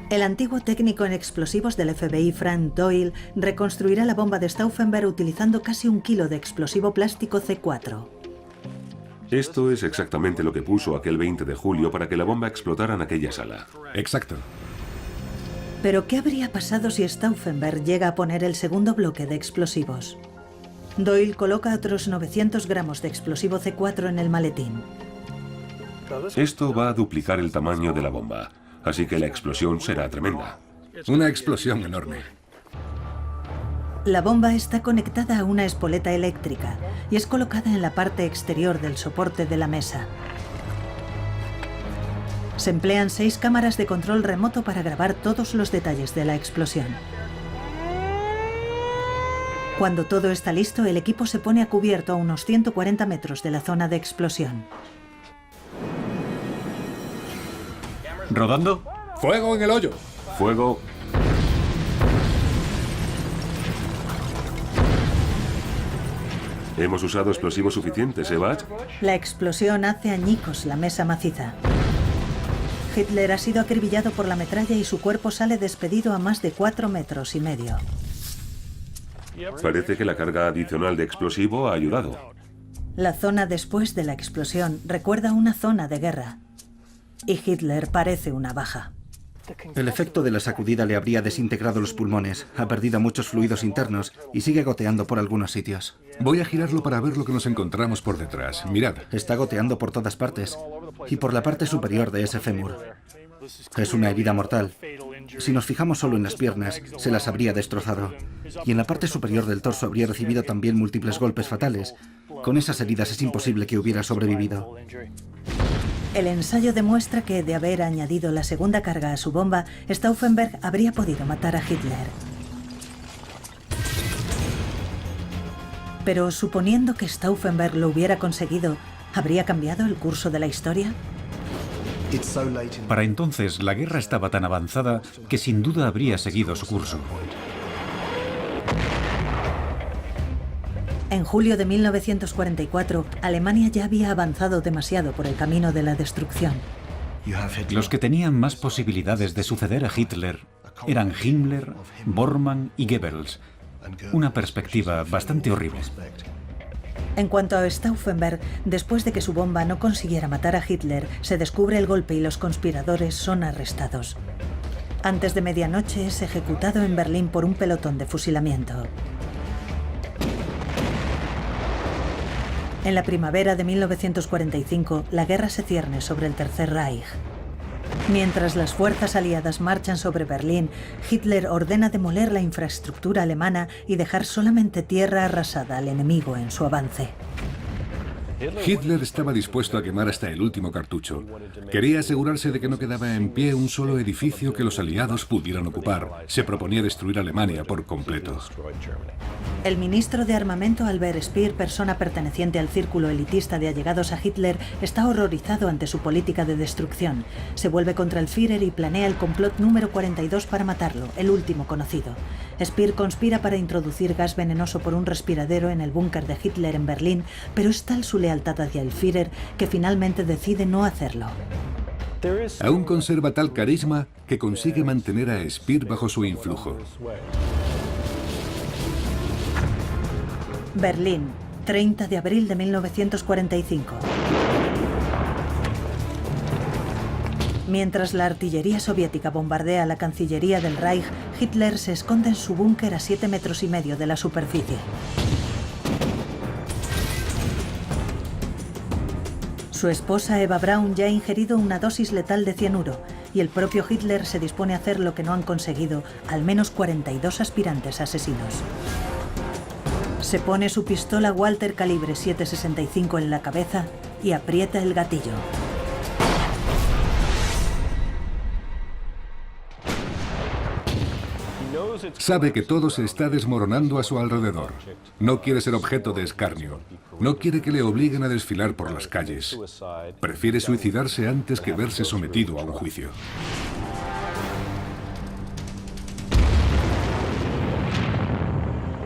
El antiguo técnico en explosivos del FBI, Frank Doyle, reconstruirá la bomba de Stauffenberg utilizando casi 1 kilo de explosivo plástico C4. Esto es exactamente lo que puso aquel 20 de julio para que la bomba explotara en aquella sala. Exacto. Pero ¿qué habría pasado si Stauffenberg llega a poner el segundo bloque de explosivos? Doyle coloca otros 900 gramos de explosivo C4 en el maletín. Esto va a duplicar el tamaño de la bomba, así que la explosión será tremenda. Una explosión enorme. La bomba está conectada a una espoleta eléctrica y es colocada en la parte exterior del soporte de la mesa. Se emplean 6 cámaras de control remoto para grabar todos los detalles de la explosión. Cuando todo está listo, el equipo se pone a cubierto a unos 140 metros de la zona de explosión. ¿Rodando? ¡Fuego en el hoyo! Fuego. Hemos usado explosivos suficientes, ¿eh, Butch? La explosión hace añicos la mesa maciza. Hitler ha sido acribillado por la metralla y su cuerpo sale despedido a más de 4,5 metros. Parece que la carga adicional de explosivo ha ayudado. La zona después de la explosión recuerda una zona de guerra. Y Hitler parece una baja. El efecto de la sacudida le habría desintegrado los pulmones, ha perdido muchos fluidos internos y sigue goteando por algunos sitios. Voy a girarlo para ver lo que nos encontramos por detrás. Mirad. Está goteando por todas partes y por la parte superior de ese fémur. Es una herida mortal. Si nos fijamos solo en las piernas, se las habría destrozado. Y en la parte superior del torso habría recibido también múltiples golpes fatales. Con esas heridas es imposible que hubiera sobrevivido. El ensayo demuestra que, de haber añadido la segunda carga a su bomba, Stauffenberg habría podido matar a Hitler. Pero suponiendo que Stauffenberg lo hubiera conseguido, ¿habría cambiado el curso de la historia? Para entonces, la guerra estaba tan avanzada que sin duda habría seguido su curso. En julio de 1944, Alemania ya había avanzado demasiado por el camino de la destrucción. Los que tenían más posibilidades de suceder a Hitler eran Himmler, Bormann y Goebbels. Una perspectiva bastante horrible. En cuanto a Stauffenberg, después de que su bomba no consiguiera matar a Hitler, se descubre el golpe y los conspiradores son arrestados. Antes de medianoche es ejecutado en Berlín por un pelotón de fusilamiento. En la primavera de 1945, la guerra se cierne sobre el Tercer Reich. Mientras las fuerzas aliadas marchan sobre Berlín, Hitler ordena demoler la infraestructura alemana y dejar solamente tierra arrasada al enemigo en su avance. Hitler estaba dispuesto a quemar hasta el último cartucho. Quería asegurarse de que no quedaba en pie un solo edificio que los aliados pudieran ocupar. Se proponía destruir Alemania por completo. El ministro de Armamento Albert Speer, persona perteneciente al círculo elitista de allegados a Hitler, está horrorizado ante su política de destrucción. Se vuelve contra el Führer y planea el complot número 42 para matarlo, el último conocido. Speer conspira para introducir gas venenoso por un respiradero en el búnker de Hitler en Berlín, pero es tal su lealtad hacia el Führer que finalmente decide no hacerlo. Aún conserva tal carisma que consigue mantener a Speer bajo su influjo. Berlín, 30 de abril de 1945. Mientras la artillería soviética bombardea la Cancillería del Reich, Hitler se esconde en su búnker a 7,5 metros de la superficie. Su esposa Eva Braun ya ha ingerido una dosis letal de cianuro y el propio Hitler se dispone a hacer lo que no han conseguido al menos 42 aspirantes asesinos. Se pone su pistola Walter calibre .765 en la cabeza y aprieta el gatillo. Sabe que todo se está desmoronando a su alrededor. No quiere ser objeto de escarnio. No quiere que le obliguen a desfilar por las calles. Prefiere suicidarse antes que verse sometido a un juicio.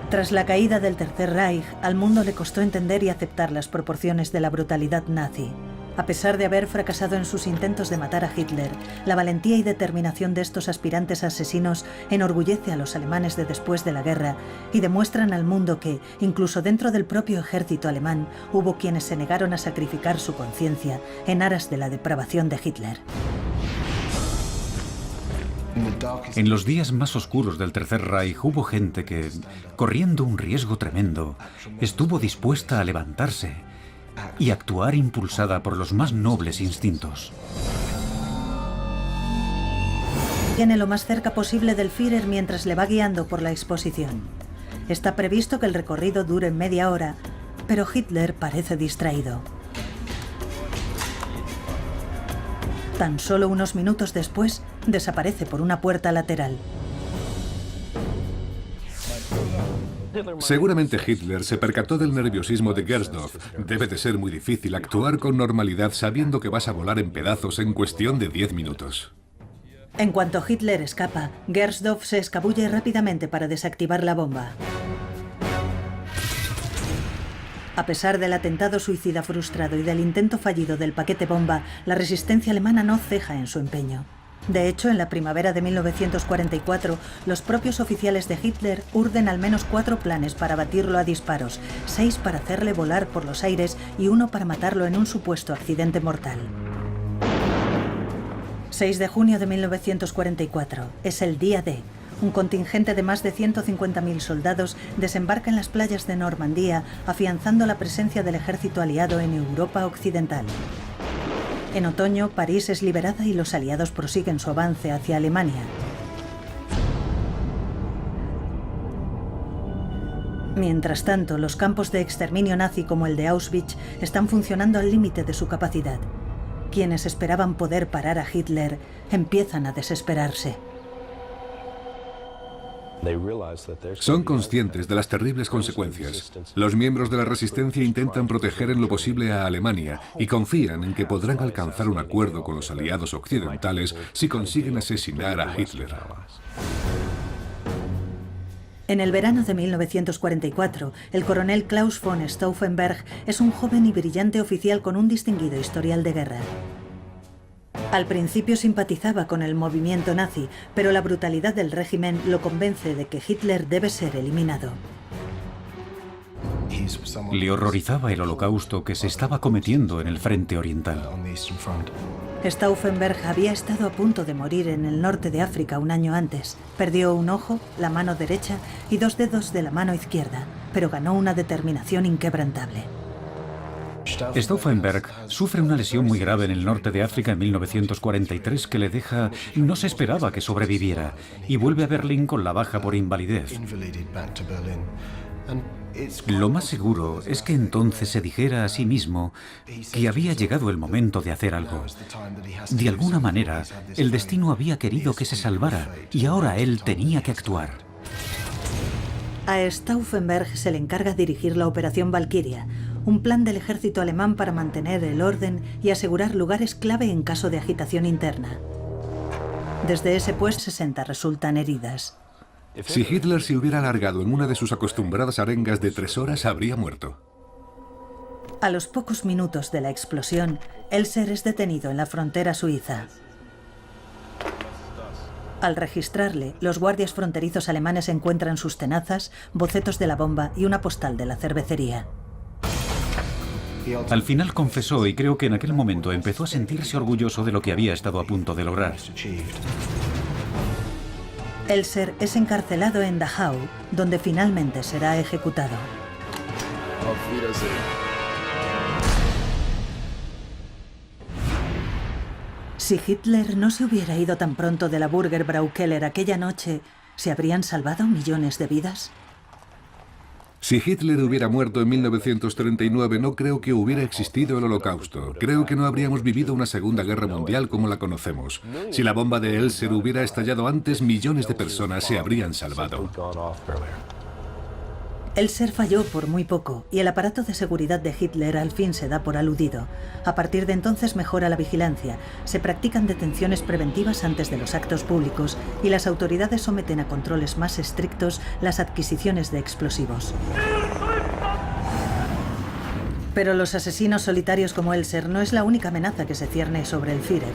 Tras la caída del Tercer Reich, al mundo le costó entender y aceptar las proporciones de la brutalidad nazi. A pesar de haber fracasado en sus intentos de matar a Hitler, la valentía y determinación de estos aspirantes asesinos enorgullece a los alemanes de después de la guerra y demuestran al mundo que, incluso dentro del propio ejército alemán, hubo quienes se negaron a sacrificar su conciencia en aras de la depravación de Hitler. En los días más oscuros del Tercer Reich hubo gente que, corriendo un riesgo tremendo, estuvo dispuesta a levantarse y actuar impulsada por los más nobles instintos. Tiene lo más cerca posible del Führer mientras le va guiando por la exposición. Está previsto que el recorrido dure media hora, pero Hitler parece distraído. Tan solo unos minutos después, desaparece por una puerta lateral. Seguramente Hitler se percató del nerviosismo de Gersdorff. Debe de ser muy difícil actuar con normalidad sabiendo que vas a volar en pedazos en cuestión de 10 minutos. En cuanto Hitler escapa, Gersdorff se escabulle rápidamente para desactivar la bomba. A pesar del atentado suicida frustrado y del intento fallido del paquete bomba, la resistencia alemana no ceja en su empeño. De hecho, en la primavera de 1944, los propios oficiales de Hitler urden al menos 4 planes para batirlo a disparos, 6 para hacerle volar por los aires y 1 para matarlo en un supuesto accidente mortal. 6 de junio de 1944, es el día D. Un contingente de más de 150.000 soldados desembarca en las playas de Normandía, afianzando la presencia del ejército aliado en Europa Occidental. En otoño, París es liberada y los aliados prosiguen su avance hacia Alemania. Mientras tanto, los campos de exterminio nazi como el de Auschwitz están funcionando al límite de su capacidad. Quienes esperaban poder parar a Hitler empiezan a desesperarse. Son conscientes de las terribles consecuencias. Los miembros de la resistencia intentan proteger en lo posible a Alemania y confían en que podrán alcanzar un acuerdo con los aliados occidentales si consiguen asesinar a Hitler. En el verano de 1944, el coronel Klaus von Stauffenberg es un joven y brillante oficial con un distinguido historial de guerra. Al principio simpatizaba con el movimiento nazi, pero la brutalidad del régimen lo convence de que Hitler debe ser eliminado. Le horrorizaba el holocausto que se estaba cometiendo en el frente oriental. Stauffenberg había estado a punto de morir en el norte de África un año antes. Perdió un ojo, la mano derecha y 2 dedos de la mano izquierda, pero ganó una determinación inquebrantable. Stauffenberg sufre una lesión muy grave en el norte de África en 1943 que le deja... No se esperaba que sobreviviera y vuelve a Berlín con la baja por invalidez. Lo más seguro es que entonces se dijera a sí mismo que había llegado el momento de hacer algo. De alguna manera, el destino había querido que se salvara y ahora él tenía que actuar. A Stauffenberg se le encarga dirigir la Operación Valkyria, un plan del ejército alemán para mantener el orden y asegurar lugares clave en caso de agitación interna. Desde ese puesto, 60 resultan heridas. Si Hitler se hubiera alargado en una de sus acostumbradas arengas de 3 horas, habría muerto. A los pocos minutos de la explosión, Elser es detenido en la frontera suiza. Al registrarle, los guardias fronterizos alemanes encuentran sus tenazas, bocetos de la bomba y una postal de la cervecería. Al final confesó y creo que en aquel momento empezó a sentirse orgulloso de lo que había estado a punto de lograr. Elser es encarcelado en Dachau, donde finalmente será ejecutado. Si Hitler no se hubiera ido tan pronto de la Burger Braukeller aquella noche, ¿se habrían salvado millones de vidas? Si Hitler hubiera muerto en 1939, no creo que hubiera existido el Holocausto. Creo que no habríamos vivido una Segunda Guerra Mundial como la conocemos. Si la bomba de Elser hubiera estallado antes, millones de personas se habrían salvado. Elser falló por muy poco y el aparato de seguridad de Hitler al fin se da por aludido. A partir de entonces mejora la vigilancia, se practican detenciones preventivas antes de los actos públicos y las autoridades someten a controles más estrictos las adquisiciones de explosivos. Pero los asesinos solitarios como Elser no es la única amenaza que se cierne sobre el Führer.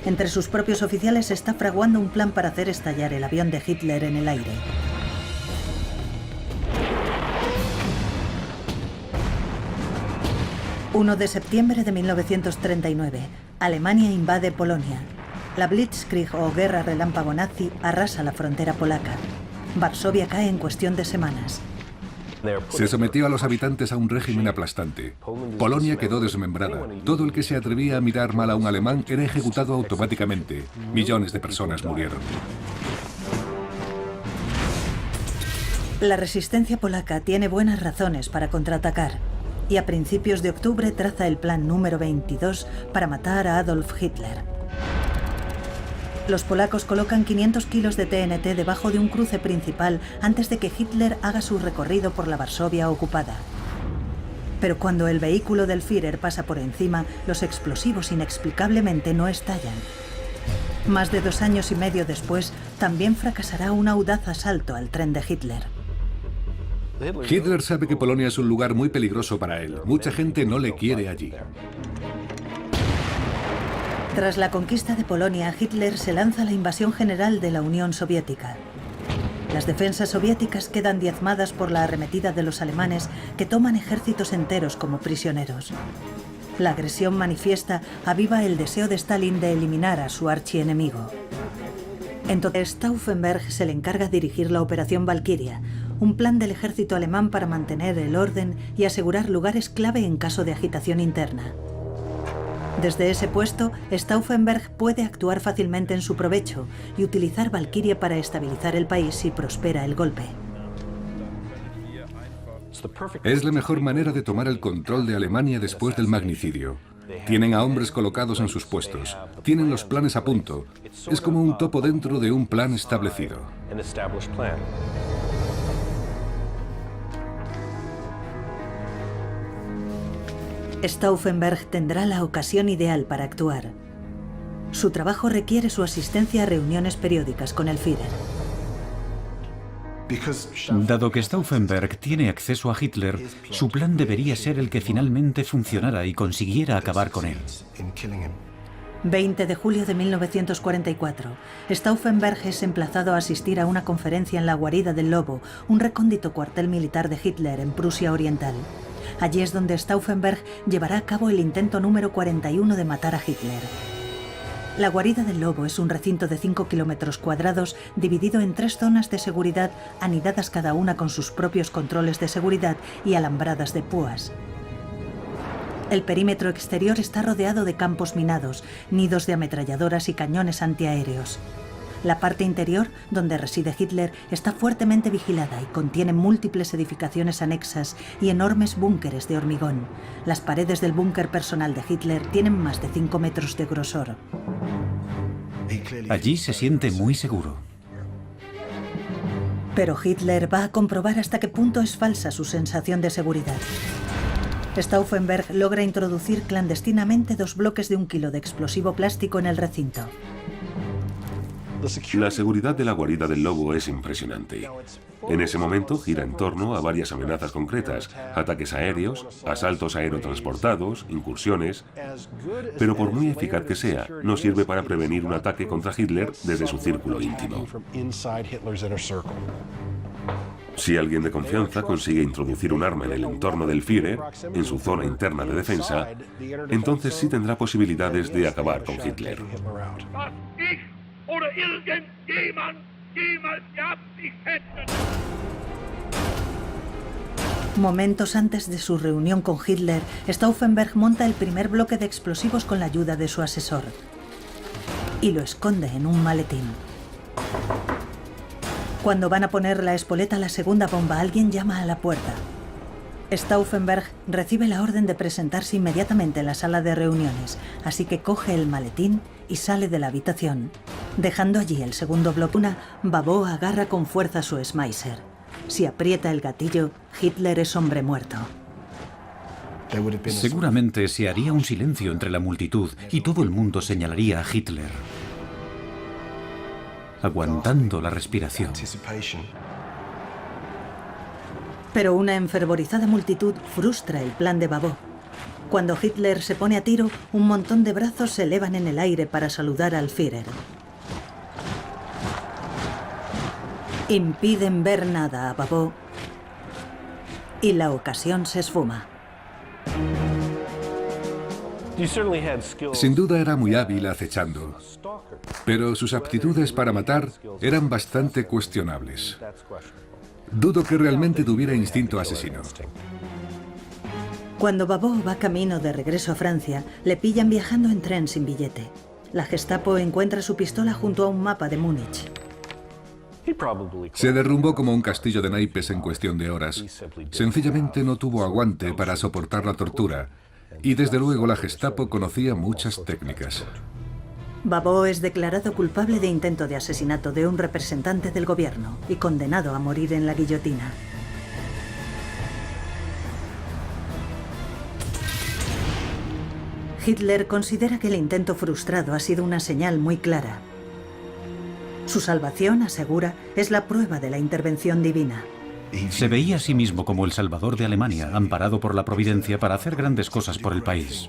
Entre sus propios oficiales se está fraguando un plan para hacer estallar el avión de Hitler en el aire. 1 de septiembre de 1939, Alemania invade Polonia. La Blitzkrieg o guerra relámpago nazi arrasa la frontera polaca. Varsovia cae en cuestión de semanas. Se sometió a los habitantes a un régimen aplastante. Polonia quedó desmembrada. Todo el que se atrevía a mirar mal a un alemán era ejecutado automáticamente. Millones de personas murieron. La resistencia polaca tiene buenas razones para contraatacar y a principios de octubre traza el plan número 22 para matar a Adolf Hitler. Los polacos colocan 500 kilos de TNT debajo de un cruce principal antes de que Hitler haga su recorrido por la Varsovia ocupada. Pero cuando el vehículo del Führer pasa por encima, los explosivos inexplicablemente no estallan. Más de 2 años y medio después, también fracasará un audaz asalto al tren de Hitler. Hitler sabe que Polonia es un lugar muy peligroso para él. Mucha gente no le quiere allí. Tras la conquista de Polonia, Hitler se lanza a la invasión general de la Unión Soviética. Las defensas soviéticas quedan diezmadas por la arremetida de los alemanes, que toman ejércitos enteros como prisioneros. La agresión manifiesta aviva el deseo de Stalin de eliminar a su archienemigo. Entonces Stauffenberg se le encarga dirigir la Operación Valkyria, un plan del ejército alemán para mantener el orden y asegurar lugares clave en caso de agitación interna. Desde ese puesto, Stauffenberg puede actuar fácilmente en su provecho y utilizar Valkyria para estabilizar el país si prospera el golpe. Es la mejor manera de tomar el control de Alemania después del magnicidio. Tienen a hombres colocados en sus puestos. Tienen los planes a punto. Es como un topo dentro de un plan establecido. Stauffenberg tendrá la ocasión ideal para actuar. Su trabajo requiere su asistencia a reuniones periódicas con el Führer. Dado que Stauffenberg tiene acceso a Hitler, su plan debería ser el que finalmente funcionara y consiguiera acabar con él. 20 de julio de 1944. Stauffenberg es emplazado a asistir a una conferencia en la Guarida del Lobo, un recóndito cuartel militar de Hitler en Prusia Oriental. Allí es donde Stauffenberg llevará a cabo el intento número 41 de matar a Hitler. La Guarida del Lobo es un recinto de 5 kilómetros cuadrados dividido en 3 zonas de seguridad, anidadas cada una con sus propios controles de seguridad y alambradas de púas. El perímetro exterior está rodeado de campos minados, nidos de ametralladoras y cañones antiaéreos. La parte interior, donde reside Hitler, está fuertemente vigilada y contiene múltiples edificaciones anexas y enormes búnkeres de hormigón. Las paredes del búnker personal de Hitler tienen más de 5 metros de grosor. Allí se siente muy seguro. Pero Hitler va a comprobar hasta qué punto es falsa su sensación de seguridad. Stauffenberg logra introducir clandestinamente 2 bloques de 1 kilo de explosivo plástico en el recinto. La seguridad de la Guarida del Lobo es impresionante. En ese momento gira en torno a varias amenazas concretas: ataques aéreos, asaltos aerotransportados, incursiones. Pero por muy eficaz que sea, no sirve para prevenir un ataque contra Hitler desde su círculo íntimo. Si alguien de confianza consigue introducir un arma en el entorno del Führer, en su zona interna de defensa, entonces sí tendrá posibilidades de acabar con Hitler. Momentos antes de su reunión con Hitler, Stauffenberg monta el primer bloque de explosivos con la ayuda de su asesor y lo esconde en un maletín. Cuando van a poner la espoleta a la segunda bomba, alguien llama a la puerta. Stauffenberg recibe la orden de presentarse inmediatamente en la sala de reuniones, así que coge el maletín y sale de la habitación. Dejando allí el segundo bloque, Babó agarra con fuerza su Schmeisser. Si aprieta el gatillo, Hitler es hombre muerto. Seguramente se haría un silencio entre la multitud y todo el mundo señalaría a Hitler, aguantando la respiración. Pero una enfervorizada multitud frustra el plan de Babó. Cuando Hitler se pone a tiro, un montón de brazos se elevan en el aire para saludar al Führer. Impiden ver nada a Babó y la ocasión se esfuma. Sin duda era muy hábil acechando, pero sus aptitudes para matar eran bastante cuestionables. Dudo que realmente tuviera instinto asesino. Cuando Babot va camino de regreso a Francia, le pillan viajando en tren sin billete. La Gestapo encuentra su pistola junto a un mapa de Múnich. Se derrumbó como un castillo de naipes en cuestión de horas. Sencillamente no tuvo aguante para soportar la tortura. Y desde luego la Gestapo conocía muchas técnicas. Babot es declarado culpable de intento de asesinato de un representante del gobierno y condenado a morir en la guillotina. Hitler considera que el intento frustrado ha sido una señal muy clara. Su salvación, asegura, es la prueba de la intervención divina. Se veía a sí mismo como el salvador de Alemania, amparado por la providencia para hacer grandes cosas por el país.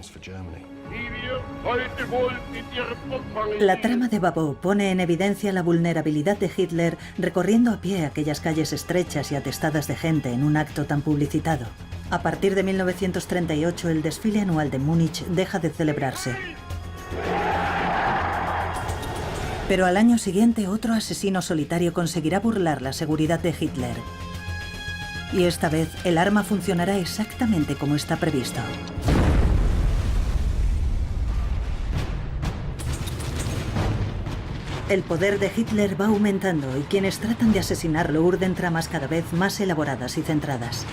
La trama de Babot pone en evidencia la vulnerabilidad de Hitler recorriendo a pie aquellas calles estrechas y atestadas de gente en un acto tan publicitado. A partir de 1938, el desfile anual de Múnich deja de celebrarse. Pero al año siguiente, otro asesino solitario conseguirá burlar la seguridad de Hitler. Y esta vez, el arma funcionará exactamente como está previsto. El poder de Hitler va aumentando y quienes tratan de asesinarlo urden tramas cada vez más elaboradas y centradas.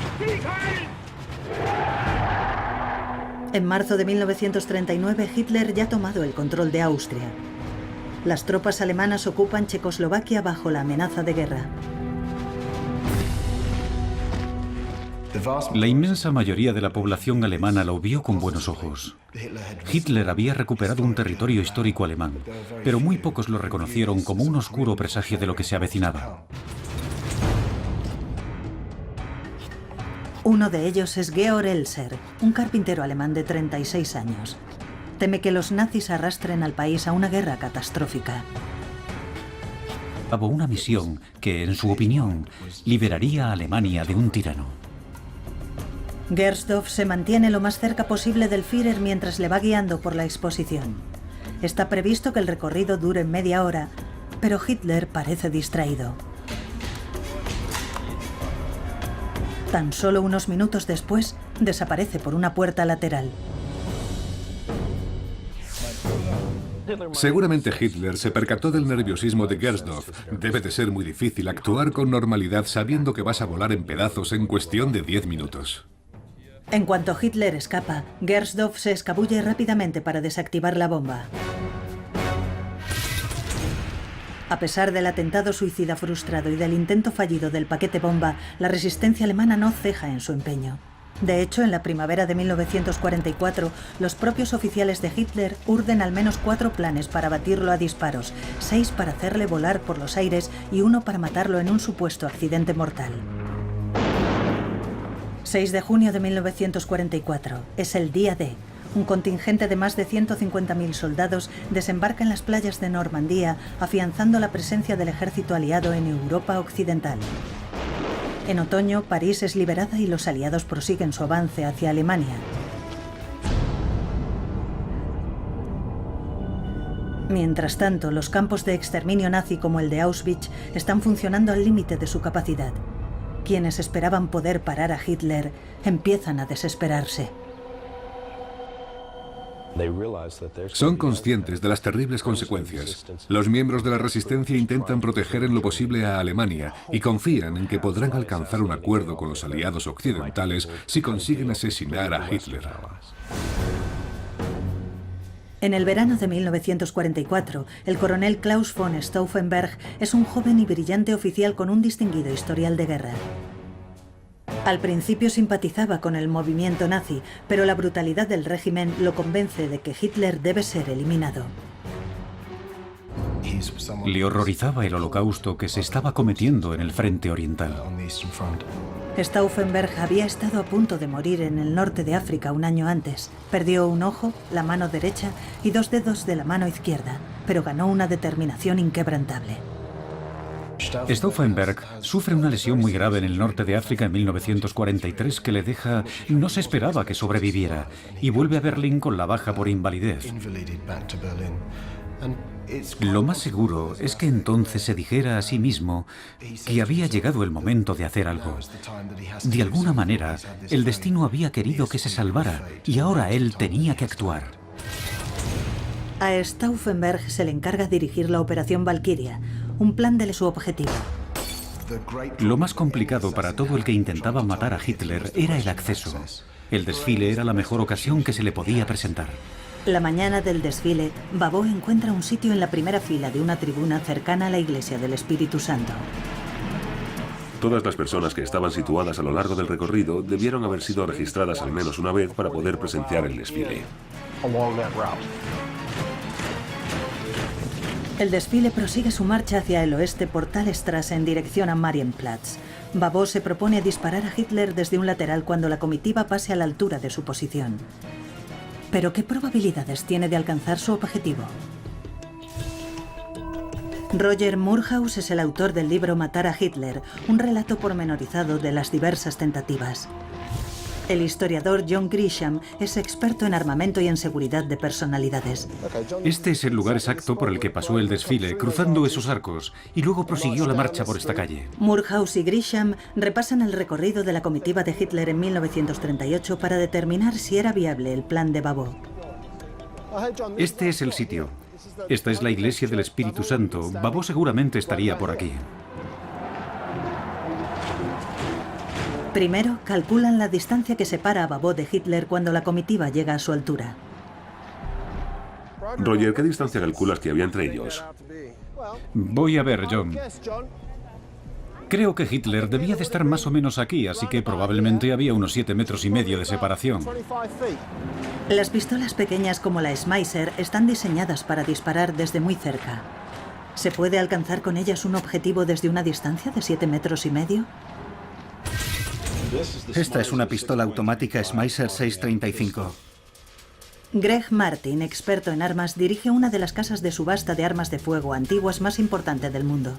En marzo de 1939, Hitler ya ha tomado el control de Austria. Las tropas alemanas ocupan Checoslovaquia bajo la amenaza de guerra. La inmensa mayoría de la población alemana lo vio con buenos ojos. Hitler había recuperado un territorio histórico alemán, pero muy pocos lo reconocieron como un oscuro presagio de lo que se avecinaba. Uno de ellos es Georg Elser, un carpintero alemán de 36 años. Teme que los nazis arrastren al país a una guerra catastrófica. Hubo una misión que, en su opinión, liberaría a Alemania de un tirano. Gersdorf se mantiene lo más cerca posible del Führer mientras le va guiando por la exposición. Está previsto que el recorrido dure media hora, pero Hitler parece distraído. Tan solo unos minutos después, desaparece por una puerta lateral. Seguramente Hitler se percató del nerviosismo de Gersdorf. Debe de ser muy difícil actuar con normalidad sabiendo que vas a volar en pedazos en cuestión de 10 minutos. En cuanto Hitler escapa, Gersdorf se escabulle rápidamente para desactivar la bomba. A pesar del atentado suicida frustrado y del intento fallido del paquete bomba, la resistencia alemana no ceja en su empeño. De hecho, en la primavera de 1944, los propios oficiales de Hitler urden al menos 4 planes para abatirlo a disparos, 6 para hacerle volar por los aires y 1 para matarlo en un supuesto accidente mortal. 6 de junio de 1944, es el día D. Un contingente de más de 150.000 soldados desembarca en las playas de Normandía, afianzando la presencia del ejército aliado en Europa Occidental. En otoño, París es liberada y los aliados prosiguen su avance hacia Alemania. Mientras tanto, los campos de exterminio nazi como el de Auschwitz están funcionando al límite de su capacidad. Quienes esperaban poder parar a Hitler empiezan a desesperarse. Son conscientes de las terribles consecuencias. Los miembros de la resistencia intentan proteger en lo posible a Alemania y confían en que podrán alcanzar un acuerdo con los aliados occidentales si consiguen asesinar a Hitler. En el verano de 1944, el coronel Klaus von Stauffenberg es un joven y brillante oficial con un distinguido historial de guerra. Al principio simpatizaba con el movimiento nazi, pero la brutalidad del régimen lo convence de que Hitler debe ser eliminado. Le horrorizaba el holocausto que se estaba cometiendo en el frente oriental. Stauffenberg había estado a punto de morir en el norte de África un año antes. Perdió un ojo, la mano derecha y 2 dedos de la mano izquierda, pero ganó una determinación inquebrantable. Stauffenberg sufre una lesión muy grave en el norte de África en 1943 que le deja... No se esperaba que sobreviviera y vuelve a Berlín con la baja por invalidez. Lo más seguro es que entonces se dijera a sí mismo que había llegado el momento de hacer algo. De alguna manera, el destino había querido que se salvara y ahora él tenía que actuar. A Stauffenberg se le encarga dirigir la Operación Valkyria, un plan de su objetivo. Lo más complicado para todo el que intentaba matar a Hitler era el acceso. El desfile era la mejor ocasión que se le podía presentar. La mañana del desfile, Babot encuentra un sitio en la primera fila de una tribuna cercana a la Iglesia del Espíritu Santo. Todas las personas que estaban situadas a lo largo del recorrido debieron haber sido registradas al menos una vez para poder presenciar el desfile. El desfile prosigue su marcha hacia el oeste por Thalstrasse en dirección a Marienplatz. Babot se propone disparar a Hitler desde un lateral cuando la comitiva pase a la altura de su posición. ¿Pero qué probabilidades tiene de alcanzar su objetivo? Roger Murhaus es el autor del libro Matar a Hitler, un relato pormenorizado de las diversas tentativas. El historiador John Grisham es experto en armamento y en seguridad de personalidades. Este es el lugar exacto por el que pasó el desfile, cruzando esos arcos, y luego prosiguió la marcha por esta calle. Murhaus y Grisham repasan el recorrido de la comitiva de Hitler en 1938 para determinar si era viable el plan de Babot. Este es el sitio. Esta es la Iglesia del Espíritu Santo. Babot seguramente estaría por aquí. Primero, calculan la distancia que separa a Babot de Hitler cuando la comitiva llega a su altura. Roger, ¿qué distancia calculas que había entre ellos? Voy a ver, John. Creo que Hitler debía de estar más o menos aquí, así que probablemente había unos 7,5 metros de separación. Las pistolas pequeñas como la Schmeisser están diseñadas para disparar desde muy cerca. ¿Se puede alcanzar con ellas un objetivo desde una distancia de 7,5 metros? Esta es una pistola automática Schmeisser 635. Greg Martin, experto en armas, dirige una de las casas de subasta de armas de fuego antiguas más importante del mundo.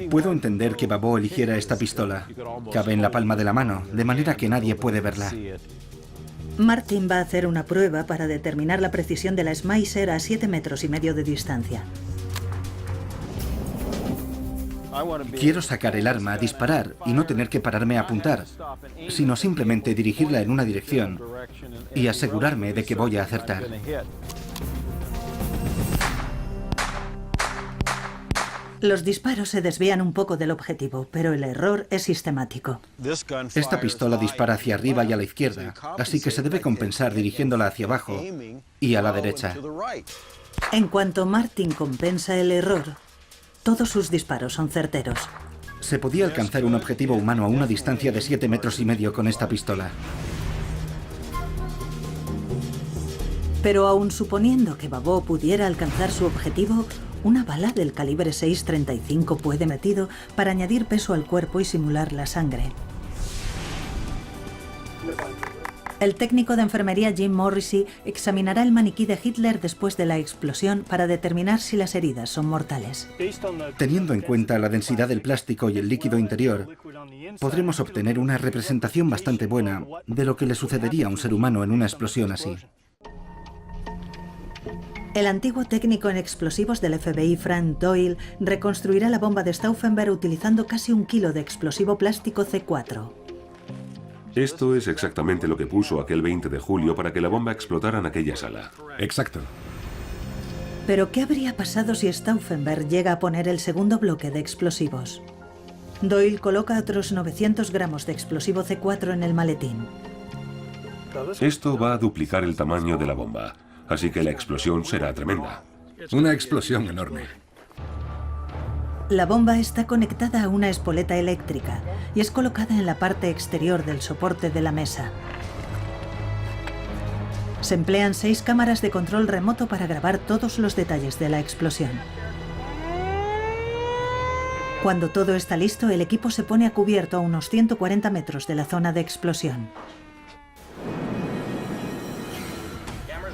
Puedo entender que Babot eligiera esta pistola. Cabe en la palma de la mano, de manera que nadie puede verla. Martin va a hacer una prueba para determinar la precisión de la Schmeisser a 7,5 metros de distancia. Quiero sacar el arma, disparar y no tener que pararme a apuntar, sino simplemente dirigirla en una dirección y asegurarme de que voy a acertar. Los disparos se desvían un poco del objetivo, pero el error es sistemático. Esta pistola dispara hacia arriba y a la izquierda, así que se debe compensar dirigiéndola hacia abajo y a la derecha. En cuanto Martin compensa el error, todos sus disparos son certeros. Se podía alcanzar un objetivo humano a una distancia de 7,5 metros con esta pistola. Pero aun suponiendo que Babot pudiera alcanzar su objetivo, una bala del calibre 6.35 puede metido para añadir peso al cuerpo y simular la sangre. El técnico de enfermería Jim Morrissey examinará el maniquí de Hitler después de la explosión para determinar si las heridas son mortales. Teniendo en cuenta la densidad del plástico y el líquido interior, podremos obtener una representación bastante buena de lo que le sucedería a un ser humano en una explosión así. El antiguo técnico en explosivos del FBI, Frank Doyle, reconstruirá la bomba de Stauffenberg utilizando casi 1 kilo de explosivo plástico C4. Esto es exactamente lo que puso aquel 20 de julio para que la bomba explotara en aquella sala. Exacto. Pero ¿qué habría pasado si Stauffenberg llega a poner el segundo bloque de explosivos? Doyle coloca otros 900 gramos de explosivo C4 en el maletín. Esto va a duplicar el tamaño de la bomba, así que la explosión será tremenda. Una explosión enorme. La bomba está conectada a una espoleta eléctrica y es colocada en la parte exterior del soporte de la mesa. Se emplean 6 cámaras de control remoto para grabar todos los detalles de la explosión. Cuando todo está listo, el equipo se pone a cubierto a unos 140 metros de la zona de explosión.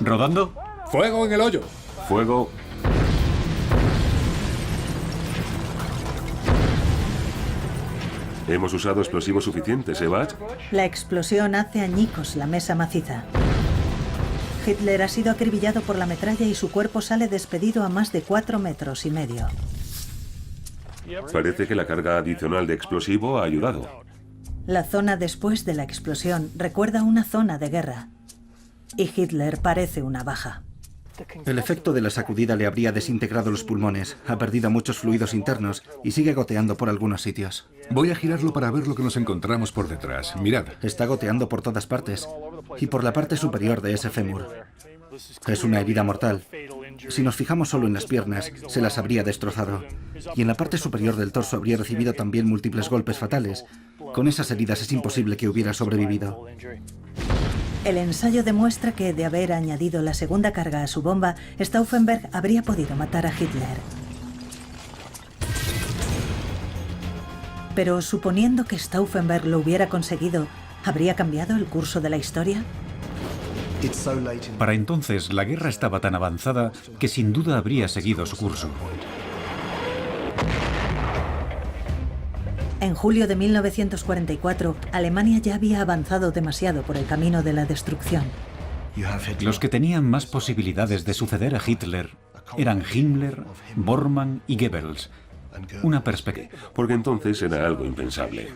¿Rodando? ¡Fuego en el hoyo! Fuego. Hemos usado explosivos suficientes, Butch? La explosión hace añicos la mesa maciza. Hitler ha sido acribillado por la metralla y su cuerpo sale despedido a más de 4,5 metros. Parece que la carga adicional de explosivo ha ayudado. La zona después de la explosión recuerda una zona de guerra. Y Hitler parece una baja. El efecto de la sacudida le habría desintegrado los pulmones, ha perdido muchos fluidos internos y sigue goteando por algunos sitios. Voy a girarlo para ver lo que nos encontramos por detrás. Mirad. Está goteando por todas partes y por la parte superior de ese fémur. Es una herida mortal. Si nos fijamos solo en las piernas, se las habría destrozado. Y en la parte superior del torso habría recibido también múltiples golpes fatales. Con esas heridas es imposible que hubiera sobrevivido. El ensayo demuestra que, de haber añadido la segunda carga a su bomba, Stauffenberg habría podido matar a Hitler. Pero suponiendo que Stauffenberg lo hubiera conseguido, ¿habría cambiado el curso de la historia? Para entonces, la guerra estaba tan avanzada que sin duda habría seguido su curso. En julio de 1944, Alemania ya había avanzado demasiado por el camino de la destrucción. Los que tenían más posibilidades de suceder a Hitler eran Himmler, Bormann y Goebbels. Una perspectiva. Porque entonces era algo impensable.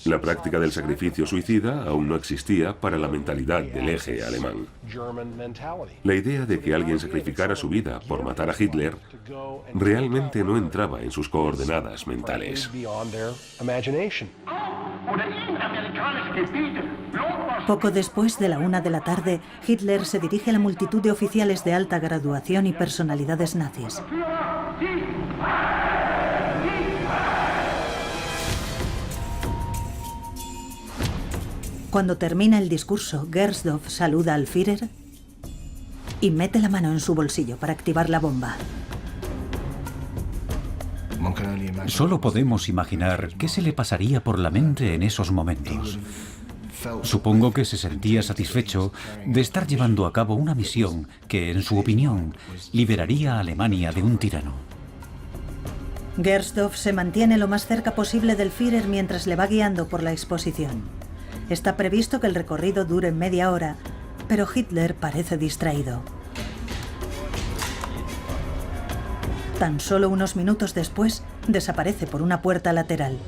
La práctica del sacrificio suicida aún no existía para la mentalidad del eje alemán. La idea de que alguien sacrificara su vida por matar a Hitler realmente no entraba en sus coordenadas mentales. Poco después de la 1 de la tarde, Hitler se dirige a la multitud de oficiales de alta graduación y personalidades nazis. Cuando termina el discurso, Gersdorf saluda al Führer y mete la mano en su bolsillo para activar la bomba. Solo podemos imaginar qué se le pasaría por la mente en esos momentos. Supongo que se sentía satisfecho de estar llevando a cabo una misión que, en su opinión, liberaría a Alemania de un tirano. Gersdorf se mantiene lo más cerca posible del Führer mientras le va guiando por la exposición. Está previsto que el recorrido dure media hora, pero Hitler parece distraído. Tan solo unos minutos después, desaparece por una puerta lateral.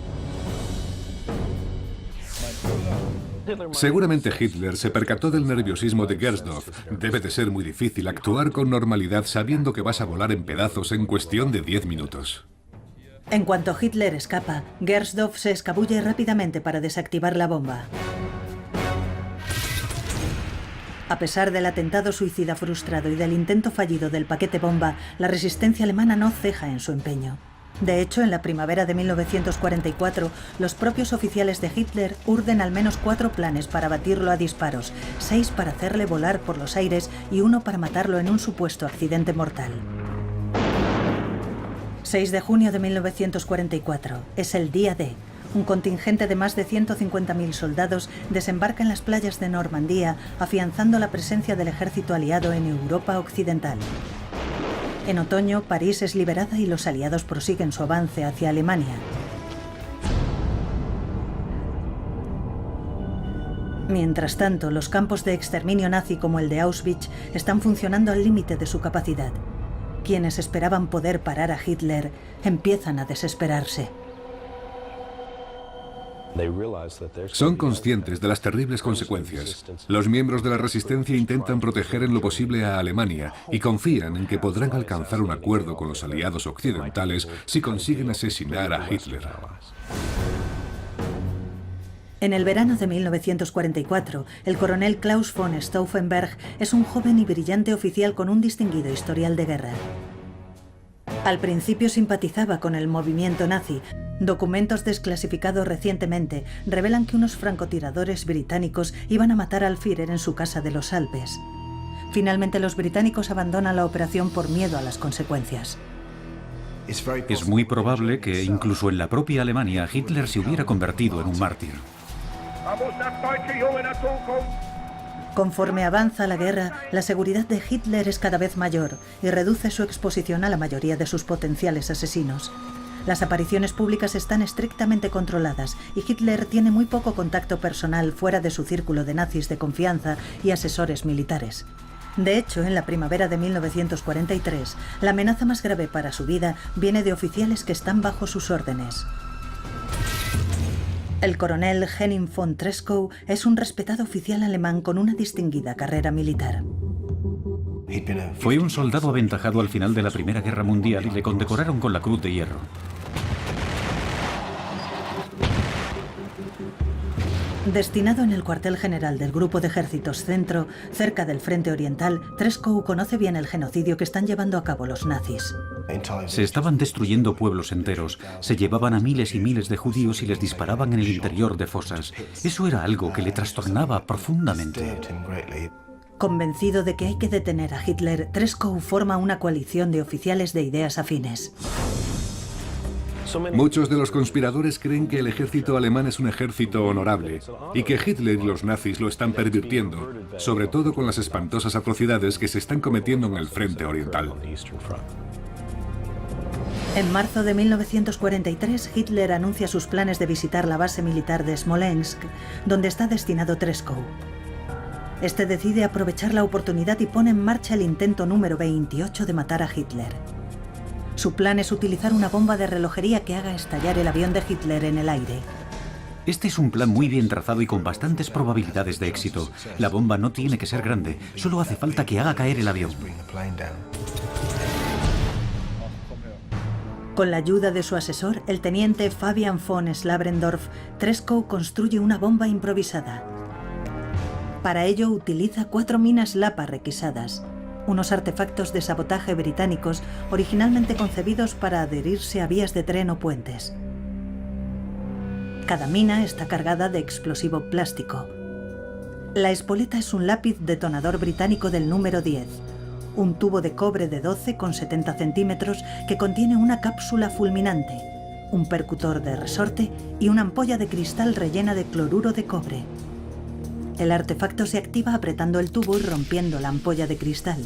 Seguramente Hitler se percató del nerviosismo de Gersdorf. Debe de ser muy difícil actuar con normalidad sabiendo que vas a volar en pedazos en cuestión de 10 minutos. En cuanto Hitler escapa, Gersdorf se escabulle rápidamente para desactivar la bomba. A pesar del atentado suicida frustrado y del intento fallido del paquete bomba, la resistencia alemana no ceja en su empeño. De hecho, en la primavera de 1944, los propios oficiales de Hitler urden al menos 4 planes para batirlo a disparos, 6 para hacerle volar por los aires y 1 para matarlo en un supuesto accidente mortal. 6 de junio de 1944. Es el día D. Un contingente de más de 150.000 soldados desembarca en las playas de Normandía, afianzando la presencia del ejército aliado en Europa Occidental. En otoño, París es liberada y los aliados prosiguen su avance hacia Alemania. Mientras tanto, los campos de exterminio nazi como el de Auschwitz están funcionando al límite de su capacidad. Quienes esperaban poder parar a Hitler empiezan a desesperarse. Son conscientes de las terribles consecuencias. Los miembros de la resistencia intentan proteger en lo posible a Alemania y confían en que podrán alcanzar un acuerdo con los aliados occidentales si consiguen asesinar a Hitler. En el verano de 1944, el coronel Klaus von Stauffenberg es un joven y brillante oficial con un distinguido historial de guerra. Al principio simpatizaba con el movimiento nazi. Documentos desclasificados recientemente revelan que unos francotiradores británicos iban a matar al Führer en su casa de los Alpes. Finalmente, los británicos abandonan la operación por miedo a las consecuencias. Es muy probable que, incluso en la propia Alemania, Hitler se hubiera convertido en un mártir. Conforme avanza la guerra, la seguridad de Hitler es cada vez mayor y reduce su exposición a la mayoría de sus potenciales asesinos. Las apariciones públicas están estrictamente controladas y Hitler tiene muy poco contacto personal fuera de su círculo de nazis de confianza y asesores militares. De hecho, en la primavera de 1943, la amenaza más grave para su vida viene de oficiales que están bajo sus órdenes. El coronel Henning von Treschow es un respetado oficial alemán con una distinguida carrera militar. Fue un soldado aventajado al final de la Primera Guerra Mundial y le condecoraron con la Cruz de Hierro. Destinado en el cuartel general del Grupo de Ejércitos Centro, cerca del Frente Oriental, Treschow conoce bien el genocidio que están llevando a cabo los nazis. Se estaban destruyendo pueblos enteros, se llevaban a miles y miles de judíos y les disparaban en el interior de fosas. Eso era algo que le trastornaba profundamente. Convencido de que hay que detener a Hitler, Treschow forma una coalición de oficiales de ideas afines. Muchos de los conspiradores creen que el ejército alemán es un ejército honorable y que Hitler y los nazis lo están pervirtiendo, sobre todo con las espantosas atrocidades que se están cometiendo en el Frente Oriental. En marzo de 1943, Hitler anuncia sus planes de visitar la base militar de Smolensk, donde está destinado Treschow. Este decide aprovechar la oportunidad y pone en marcha el intento número 28 de matar a Hitler. Su plan es utilizar una bomba de relojería que haga estallar el avión de Hitler en el aire. Este es un plan muy bien trazado y con bastantes probabilidades de éxito. La bomba no tiene que ser grande, solo hace falta que haga caer el avión. Con la ayuda de su asesor, el teniente Fabian von Slabrendorf, Treschow construye una bomba improvisada. Para ello utiliza 4 minas Lapa requisadas, unos artefactos de sabotaje británicos originalmente concebidos para adherirse a vías de tren o puentes. Cada mina está cargada de explosivo plástico. La espoleta es un lápiz detonador británico del número 10, un tubo de cobre de 12 con 70 centímetros que contiene una cápsula fulminante, un percutor de resorte y una ampolla de cristal rellena de cloruro de cobre. El artefacto se activa apretando el tubo y rompiendo la ampolla de cristal.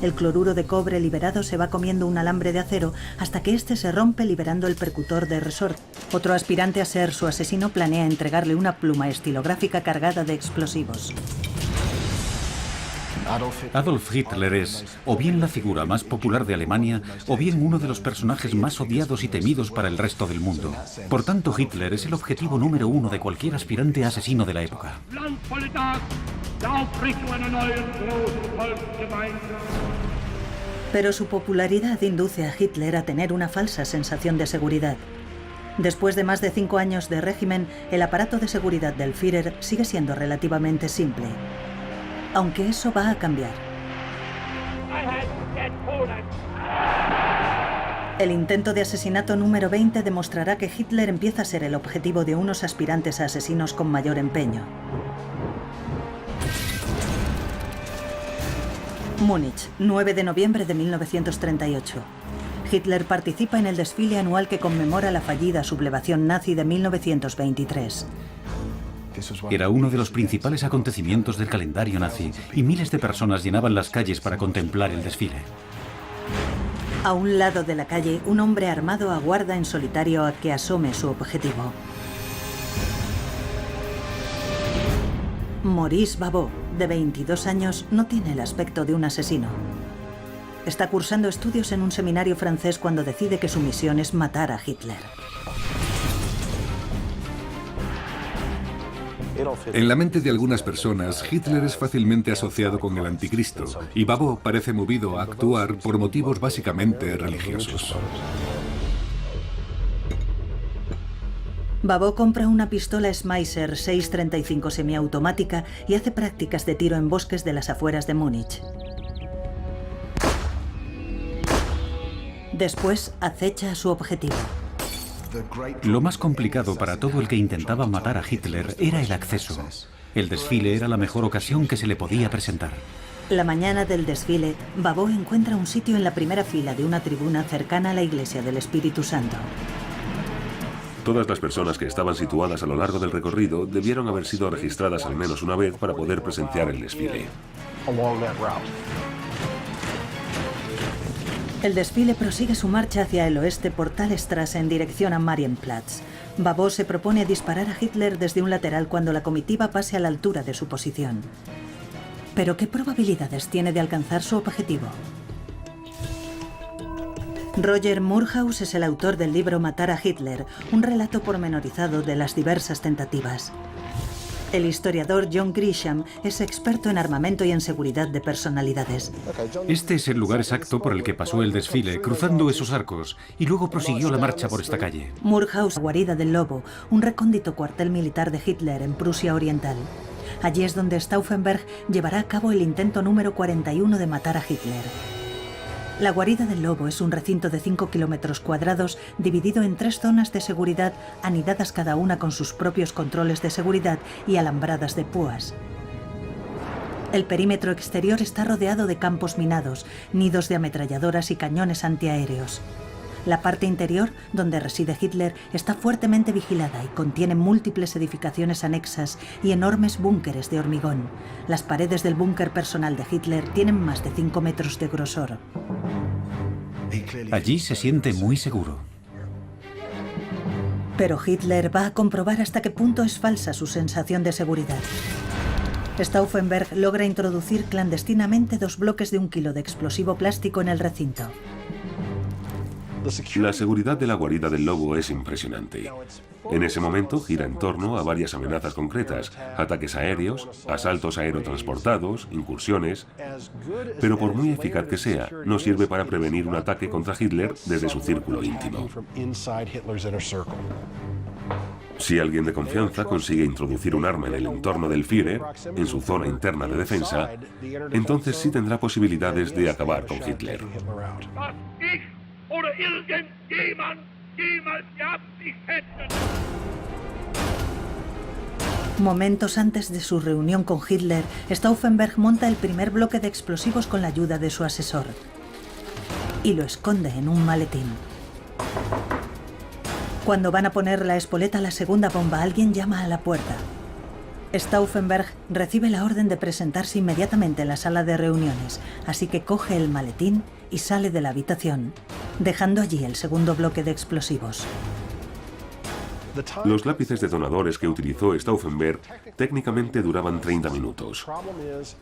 El cloruro de cobre liberado se va comiendo un alambre de acero hasta que este se rompe liberando el percutor de resorte. Otro aspirante a ser su asesino planea entregarle una pluma estilográfica cargada de explosivos. Adolf Hitler es o bien la figura más popular de Alemania o bien uno de los personajes más odiados y temidos para el resto del mundo. Por tanto, Hitler es el objetivo número 1 de cualquier aspirante asesino de la época. Pero su popularidad induce a Hitler a tener una falsa sensación de seguridad. Después de más de 5 años de régimen, el aparato de seguridad del Führer sigue siendo relativamente simple. Aunque eso va a cambiar. El intento de asesinato número 20 demostrará que Hitler empieza a ser el objetivo de unos aspirantes a asesinos con mayor empeño. Múnich, 9 de noviembre de 1938. Hitler participa en el desfile anual que conmemora la fallida sublevación nazi de 1923. Era uno de los principales acontecimientos del calendario nazi y miles de personas llenaban las calles para contemplar el desfile. A un lado de la calle, un hombre armado aguarda en solitario a que asome su objetivo. Maurice Babot, de 22 años, no tiene el aspecto de un asesino. Está cursando estudios en un seminario francés cuando decide que su misión es matar a Hitler. En la mente de algunas personas, Hitler es fácilmente asociado con el anticristo, y Babot parece movido a actuar por motivos básicamente religiosos. Babot compra una pistola Schmeisser 6.35 semiautomática y hace prácticas de tiro en bosques de las afueras de Múnich. Después acecha a su objetivo. Lo más complicado para todo el que intentaba matar a Hitler era el acceso. El desfile era la mejor ocasión que se le podía presentar. La mañana del desfile, Babot encuentra un sitio en la primera fila de una tribuna cercana a la iglesia del Espíritu Santo. Todas las personas que estaban situadas a lo largo del recorrido debieron haber sido registradas al menos una vez para poder presenciar el desfile. El desfile prosigue su marcha hacia el oeste por Thalstrasse en dirección a Marienplatz. Babot se propone disparar a Hitler desde un lateral cuando la comitiva pase a la altura de su posición. ¿Pero qué probabilidades tiene de alcanzar su objetivo? Roger Murhaus es el autor del libro Matar a Hitler, un relato pormenorizado de las diversas tentativas. El historiador John Grisham es experto en armamento y en seguridad de personalidades. Este es el lugar exacto por el que pasó el desfile, cruzando esos arcos, y luego prosiguió la marcha por esta calle. Murhaus, guarida del Lobo, un recóndito cuartel militar de Hitler en Prusia Oriental. Allí es donde Stauffenberg llevará a cabo el intento número 41 de matar a Hitler. La guarida del Lobo es un recinto de 5 kilómetros cuadrados dividido en 3 zonas de seguridad anidadas cada una con sus propios controles de seguridad y alambradas de púas. El perímetro exterior está rodeado de campos minados, nidos de ametralladoras y cañones antiaéreos. La parte interior, donde reside Hitler, está fuertemente vigilada y contiene múltiples edificaciones anexas y enormes búnkeres de hormigón. Las paredes del búnker personal de Hitler tienen más de 5 metros de grosor. Allí se siente muy seguro. Pero Hitler va a comprobar hasta qué punto es falsa su sensación de seguridad. Stauffenberg logra introducir clandestinamente 2 bloques de 1 kilo de explosivo plástico en el recinto. La seguridad de la guarida del Lobo es impresionante. En ese momento gira en torno a varias amenazas concretas: ataques aéreos, asaltos aerotransportados, incursiones. Pero por muy eficaz que sea, no sirve para prevenir un ataque contra Hitler desde su círculo íntimo. Si alguien de confianza consigue introducir un arma en el entorno del Führer, en su zona interna de defensa, entonces sí tendrá posibilidades de acabar con Hitler. Momentos antes de su reunión con Hitler, Stauffenberg monta el primer bloque de explosivos con la ayuda de su asesor y lo esconde en un maletín. Cuando van a poner la espoleta a la segunda bomba, alguien llama a la puerta. Stauffenberg recibe la orden de presentarse inmediatamente en la sala de reuniones, así que coge el maletín y sale de la habitación, dejando allí el segundo bloque de explosivos. Los lápices detonadores que utilizó Stauffenberg técnicamente duraban 30 minutos.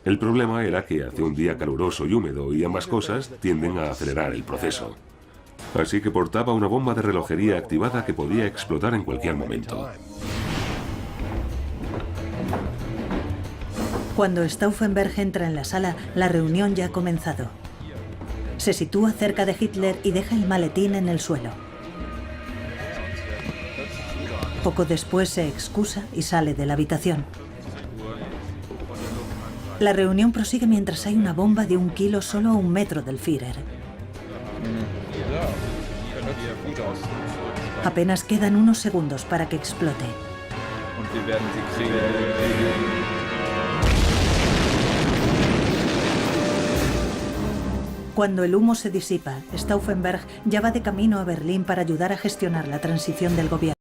El problema era que hace un día caluroso y húmedo y ambas cosas tienden a acelerar el proceso. Así que portaba una bomba de relojería activada que podía explotar en cualquier momento. Cuando Stauffenberg entra en la sala, la reunión ya ha comenzado. Se sitúa cerca de Hitler y deja el maletín en el suelo. Poco después se excusa y sale de la habitación. La reunión prosigue mientras hay una bomba de 1 kilo solo a 1 metro del Führer. Apenas quedan unos segundos para que explote. Cuando el humo se disipa, Stauffenberg ya va de camino a Berlín para ayudar a gestionar la transición del gobierno.